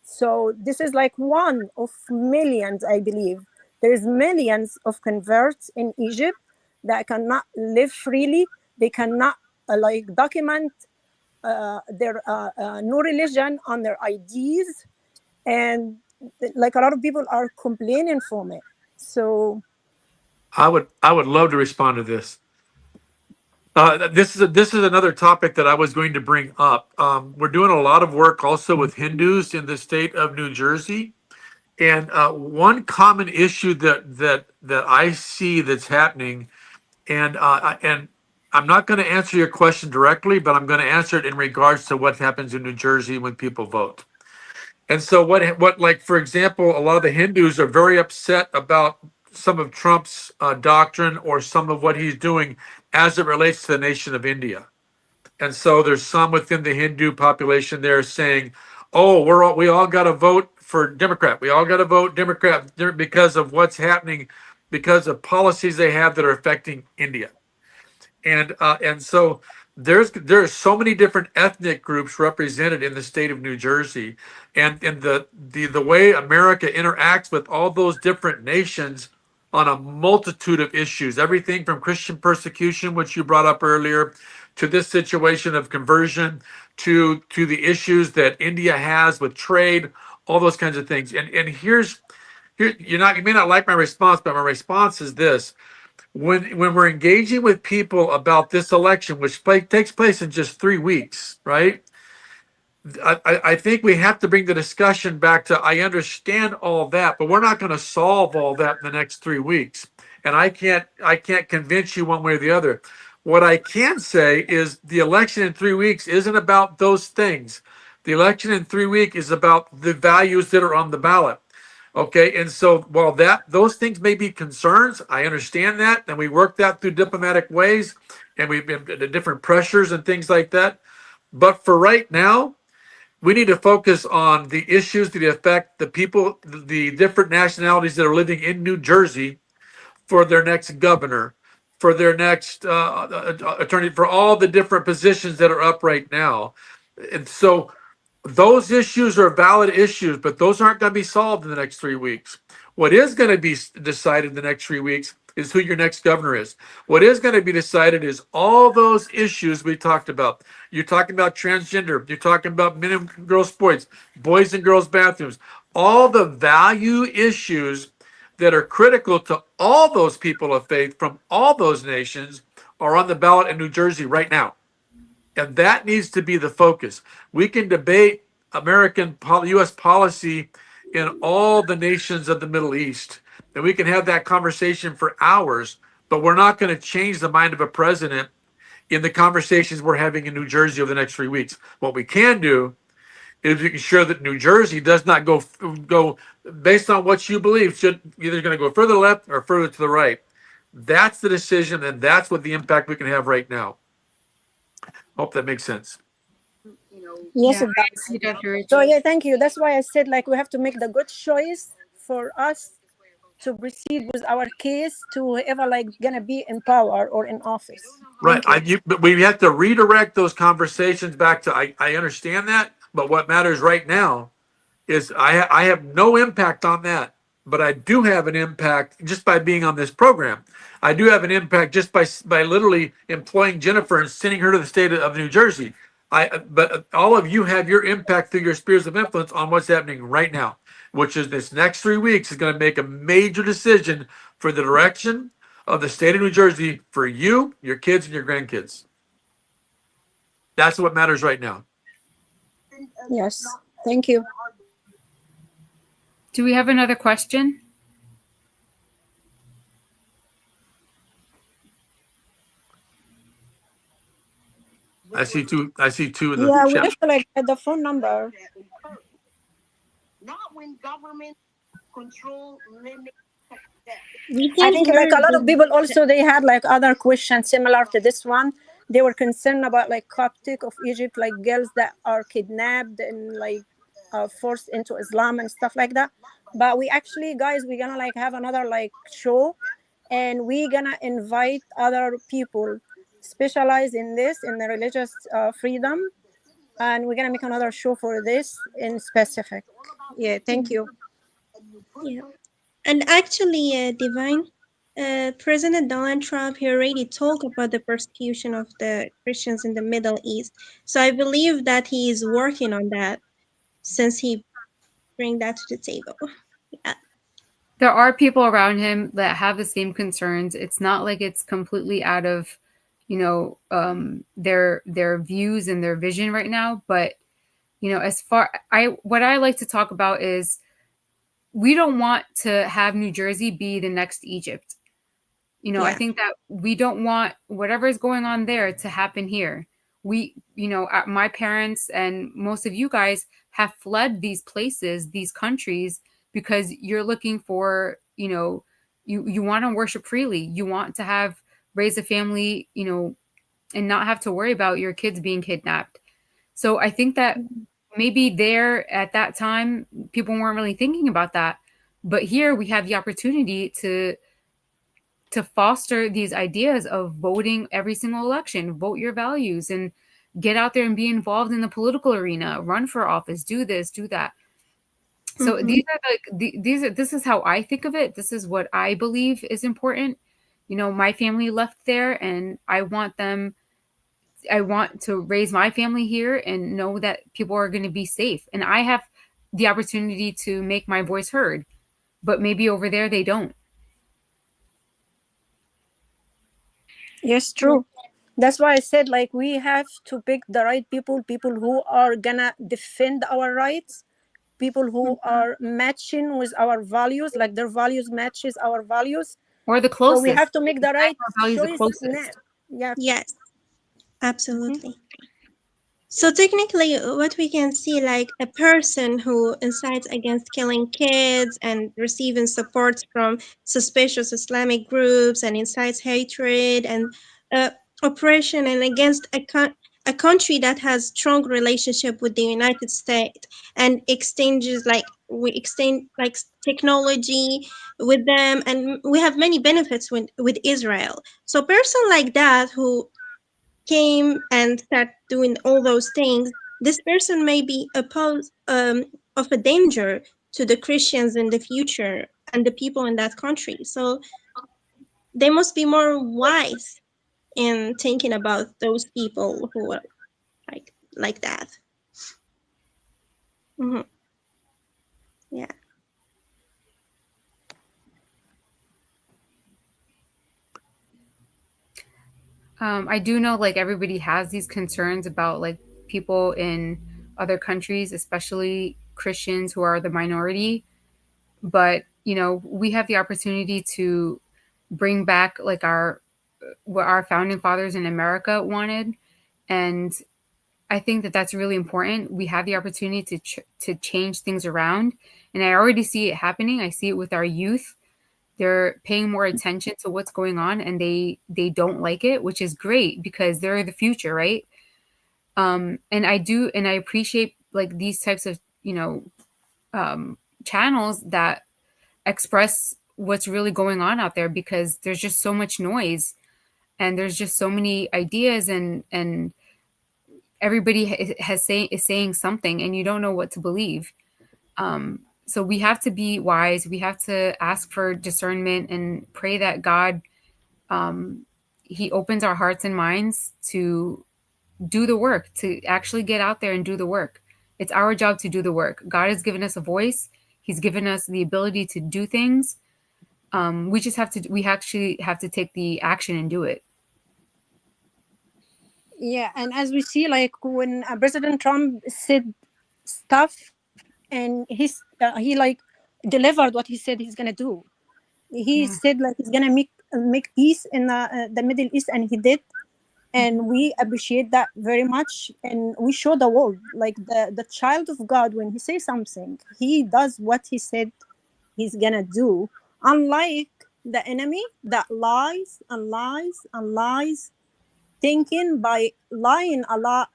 So this is like one of millions, I believe. There's millions of converts in Egypt that cannot live freely. They cannot like document their new religion on their IDs, and like a lot of people are complaining from it. So I would love to respond to this. This is another topic that I was going to bring up. We're doing a lot of work also with Hindus in the state of New Jersey, and one common issue that I see that's happening, and I'm not going to answer your question directly, but I'm going to answer it in regards to what happens in New Jersey when people vote. And so what like for example, a lot of the Hindus are very upset about some of Trump's doctrine or some of what he's doing as it relates to the nation of India. And so there's some within the Hindu population there saying, "Oh, we all got to vote for Democrat. We all got to vote Democrat because of what's happening, because of policies they have that are affecting India." And so there are so many different ethnic groups represented in the state of New Jersey, and the way America interacts with all those different nations on a multitude of issues, everything from Christian persecution, which you brought up earlier, to this situation of conversion, to the issues that India has with trade, all those kinds of things. And here you may not like my response, but my response is this: when we're engaging with people about this election, which takes place in just 3 weeks, right? I think we have to bring the discussion back to, I understand all that, but we're not going to solve all that in the next 3 weeks. And I can't convince you one way or the other. What I can say is the election in 3 weeks isn't about those things. The election in 3 weeks is about the values that are on the ballot. Okay, and so while those things may be concerns, I understand that, and we work that through diplomatic ways, and we've been the different pressures and things like that. But for right now, we need to focus on the issues that affect the people, the different nationalities that are living in New Jersey, for their next governor, for their next attorney, for all the different positions that are up right now. And so those issues are valid issues, but those aren't going to be solved in the next 3 weeks. What is going to be decided in the next 3 weeks is who your next governor is. What is going to be decided is all those issues we talked about. You're talking about transgender. You're talking about men and girls sports, boys and girls bathrooms, all the value issues that are critical to all those people of faith from all those nations are on the ballot in New Jersey right now. And that needs to be the focus. We can debate U.S. policy in all the nations of the Middle East, and we can have that conversation for hours, but we're not going to change the mind of a president in the conversations we're having in New Jersey over the next 3 weeks. What we can do is ensure that New Jersey does not go based on what you believe, should either going to go further left or further to the right. That's the decision, and that's what the impact we can have right now. Hope that makes sense. Yes, Yeah, it I does. see Dr. So Rachel. yeah, thank you. That's why I said like we have to make the good choice for us to proceed with our case to whoever like gonna be in power or in office. Right. Thank you. But we have to redirect those conversations back to, I understand that, but what matters right now is I have no impact on that, but I do have an impact just by being on this program. I do have an impact just by literally employing Jennifer and sending her to the state of New Jersey. But all of you have your impact through your spheres of influence on what's happening right now, which is this next 3 weeks is going to make a major decision for the direction of the state of New Jersey for you, your kids, and your grandkids. That's what matters right now. Yes. Thank you. Do we have another question? I see two in the Yeah, we chat. have to like get the phone number. Not when government control limits. We I can think hear like a lot of the people also they had like other questions similar to this one. They were concerned about like Coptic of Egypt, like girls that are kidnapped and like forced into Islam and stuff like that. But we actually, guys, we're gonna like have another like show, and we're gonna invite other people specialize in this in the religious freedom, and we're gonna make another show for this in specific. Yeah, thank you. yeah. And actually, Divine, President Donald Trump, he already talked about the persecution of the Christians in the Middle East. So I believe that he is working on that since he bring that to the table. Yeah. There are people around him that have the same concerns. It's not like it's completely out of their views and their vision right now. But as far what I like to talk about is we don't want to have New Jersey be the next Egypt. I Yeah. think that we don't want whatever is going on there to happen here. My parents and most of you guys have fled these places, these countries, because you're looking for, you want to worship freely. You want to raise a family, and not have to worry about your kids being kidnapped. So I think that maybe there at that time, people weren't really thinking about that. But here we have the opportunity to foster these ideas of voting every single election, vote your values, and get out there and be involved in the political arena, run for office, do this, do that. So Mm-hmm. these are this is how I think of it. This is what I believe is important. My family left there, and I want to raise my family here and know that people are going to be safe. And I have the opportunity to make my voice heard, but maybe over there they don't. Yes, true. That's why I said like we have to pick the right people who are gonna defend our rights, people who are matching with our values, like their values matches our values. Or the So we closest. have to make the right Values the choice now. closest. Yeah. Yes, Mhm. absolutely. So technically, what we can see, like a person who incites against killing kids and receiving support from suspicious Islamic groups and incites hatred and uh, oppression and against a country that has strong relationship with the United States and exchanges like we exchange like technology with them and we have many benefits with Israel. So a person like that who came and start doing all those things, this person may be of a danger to the Christians in the future and the people in that country. So they must be more wise in thinking about those people who are like that. Hmm. Yeah. I do know like everybody has these concerns about like people in other countries, especially Christians who are the minority. But we have the opportunity to bring back like what our founding fathers in America wanted, and I think that that's really important. We have the opportunity to change things around, and I already see it happening. I see it with our youth. They're paying more attention to what's going on, and they don't like it, which is great because they're the future, right? And I appreciate like these types of um, channels that express what's really going on out there, because there's just so much noise and there's just so many ideas, and everybody is saying something and you don't know what to believe. So we have to be wise. We have to ask for discernment and pray that God, um, he opens our hearts and minds to do the work, to actually get out there and do the work. It's our job to do the work. God has given us a voice. He's given us the ability to do things. We actually have to take the action and do it. Yeah, and as we see, like when President Trump said stuff, and he like delivered what he said he's gonna do. He Yeah. said like he's gonna make peace in the Middle East, and he did. And we appreciate that very much, and we show the world like the child of God, when he says something, he does what he said he's gonna do, unlike the enemy that lies and lies and lies, thinking by lying a lot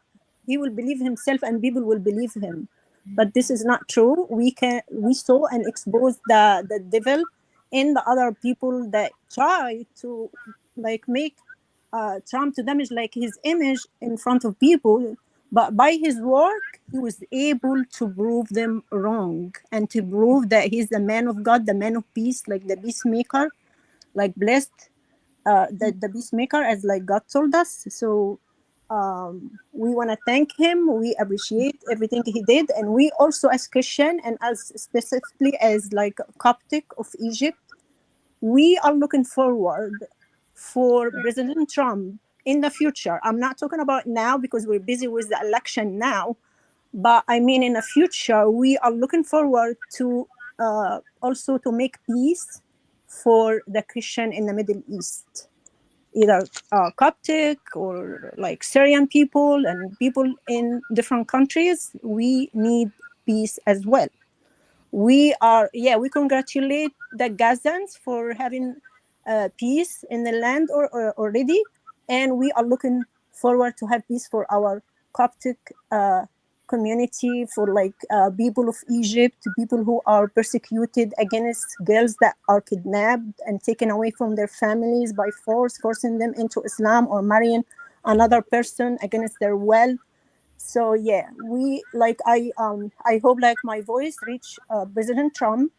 he will believe himself and people will believe him. But this is not true. We saw and expose the devil in the other people that try to like make Trump to damage like his image in front of people, but by his work he was able to prove them wrong and to prove that he's the man of God, the man of peace, like the peacemaker, like blessed, the peacemaker, as like God told us. So we want to thank him. We appreciate everything he did, and we also, as Christian and as specifically as like Coptic of Egypt, we are looking forward for President Trump in the future. I'm not talking about now because we're busy with the election now, but I mean in the future we are looking forward to also to make peace for the Christian in the Middle East, either Coptic or like Syrian people and people in different countries. We need peace as well. We are, yeah, we congratulate the Gazans for having peace in the land already, and we are looking forward to have peace for our Coptic community, for like people of Egypt, people who are persecuted, against girls that are kidnapped and taken away from their families by force, forcing them into Islam or marrying another person against their will. So yeah, we like I hope like my voice reach President Trump,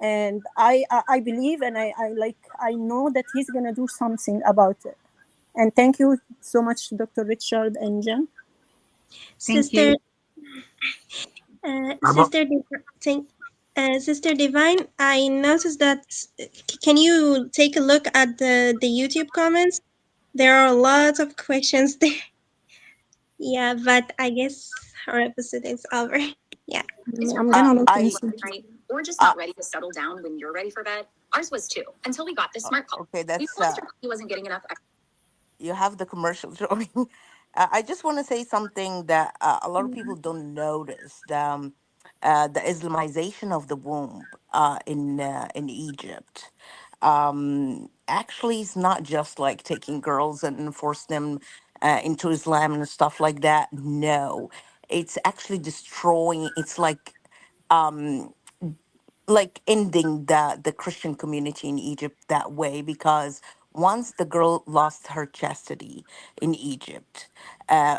and I believe, and I like I know that he's gonna do something about it. And thank you so much, Dr. Richard and Jen. Thank Sister, you. I'm a, Sister Divine, I noticed that. Can you take a look at the YouTube comments? There are a lot of questions there. Yeah, but I guess our episode is over. Yeah. I'm gonna look and I see. Night, or just uh, not ready to settle down when you're ready for bed. Ours was too, until we got this smart call. okay, We that's realized our coffee wasn't getting enough. you have the commercial showing. I just want to say something that a lot of people don't notice. The Islamization of the womb in Egypt actually is not just like taking girls and force them into Islam and stuff like that. No, it's actually destroying. It's like ending the Christian community in Egypt that way, because once the girl lost her chastity in Egypt,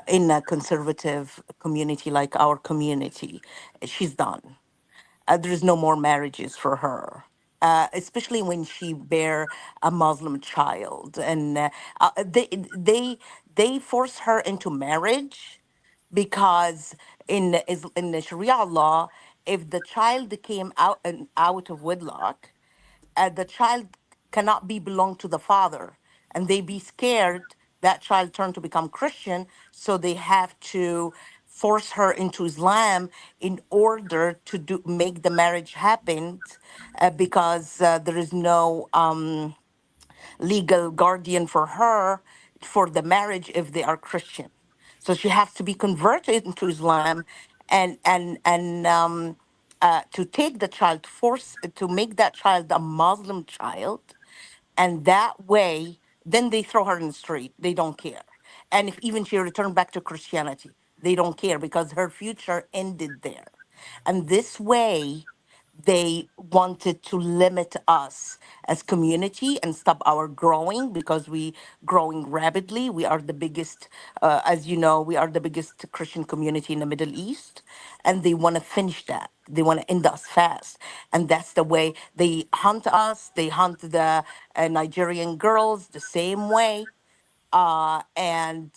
in a conservative community like our community, she's done. There is no more marriages for her. Especially when she bear a Muslim child, and they force her into marriage, because in the Sharia law, if the child came out of wedlock, the child cannot be belong to the father, and they be scared that child turn to become Christian, so they have to force her into Islam in order to make the marriage happen, because there is no legal guardian for her for the marriage if they are Christian. So she has to be converted into Islam, and to take the child, force to make that child a Muslim child, and that way then they throw her in the street. They don't care. And if even she returned back to Christianity, they don't care, because her future ended there. And this way they wanted to limit us as community and stop our growing, because we growing rapidly. We are the biggest, as you know, we are the biggest Christian community in the Middle East, and they want to finish that. They want to end us fast, and that's the way they hunt us. They hunt the Nigerian girls the same way, and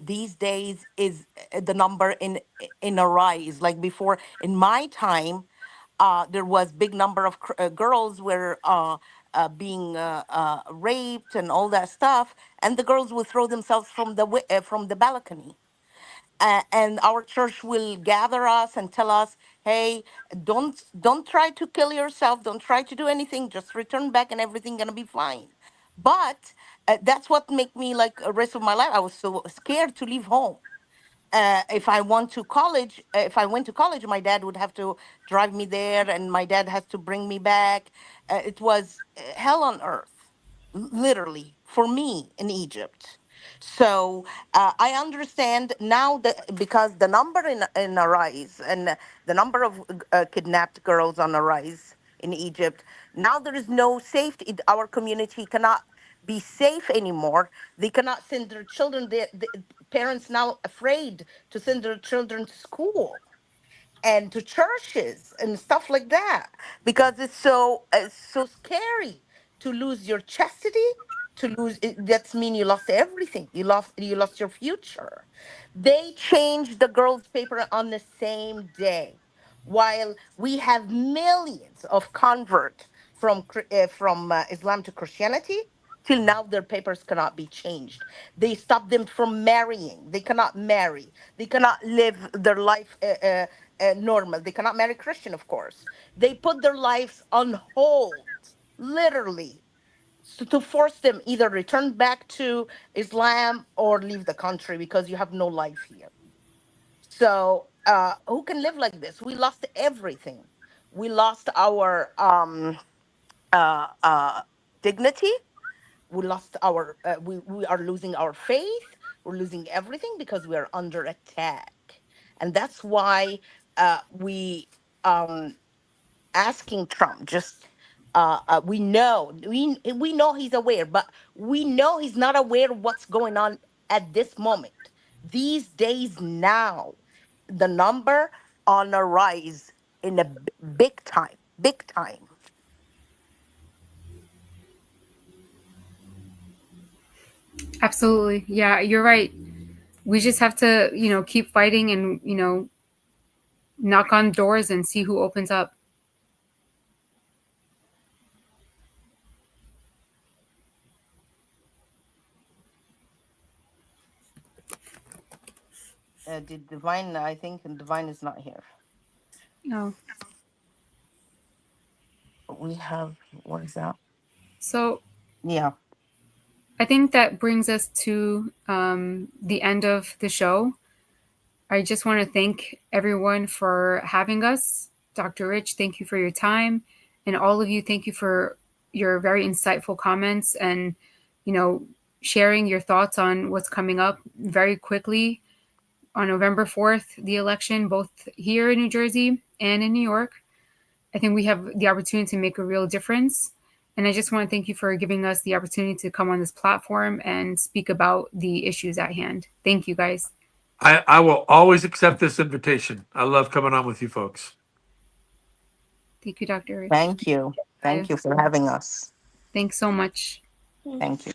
these days is the number in a rise. Like before, in my time, there was big number of girls were being raped and all that stuff, and the girls would throw themselves from the balcony. And our church will gather us and tell us, hey, don't try to kill yourself, don't try to do anything, just return back and everything gonna be fine. But that's what make me, like, the rest of my life I was so scared to leave home. If I want to college, if I went to college, my dad would have to drive me there, and my dad has to bring me back. It was hell on earth, literally, for me in Egypt. So I understand now that, because the number in a rise, and the number of kidnapped girls on a rise in Egypt. Now there is no safety. Our community cannot be safe anymore. They cannot send their children. The parents now afraid to send their children to school and to churches and stuff like that, because it's so scary to lose your chastity, to lose it. That's mean you lost everything. You lost your future. They changed the girls paper on the same day, while we have millions of convert from Islam to Christianity. Till now, their papers cannot be changed. They stop them from marrying. They cannot marry. They cannot live their life normal. They cannot marry Christian, of course. They put their lives on hold, literally, so to force them either return back to Islam or leave the country because you have no life here. So who can live like this? We lost everything. We lost our dignity. We lost our we are losing our faith. We're losing everything because we are under attack. And that's why we asking Trump just we know he's aware, but we know he's not aware of what's going on at this moment. These days now, the number on a rise in a big time, big time. Absolutely. Yeah, you're right. We just have to, keep fighting and, knock on doors and see who opens up. Did Divine? I think Divine is not here. No. We have, what is that? So Yeah. I think that brings us to the end of the show. I just want to thank everyone for having us. Dr. Rich, thank you for your time. And all of you, thank you for your very insightful comments and, sharing your thoughts on what's coming up very quickly on November 4th, the election, both here in New Jersey and in New York. I think we have the opportunity to make a real difference. And I just want to thank you for giving us the opportunity to come on this platform and speak about the issues at hand. Thank you, guys. I will always accept this invitation. I love coming on with you folks. Thank you, Dr. Rich. Thank you. Thank you for having us. Thanks so much. Thank you.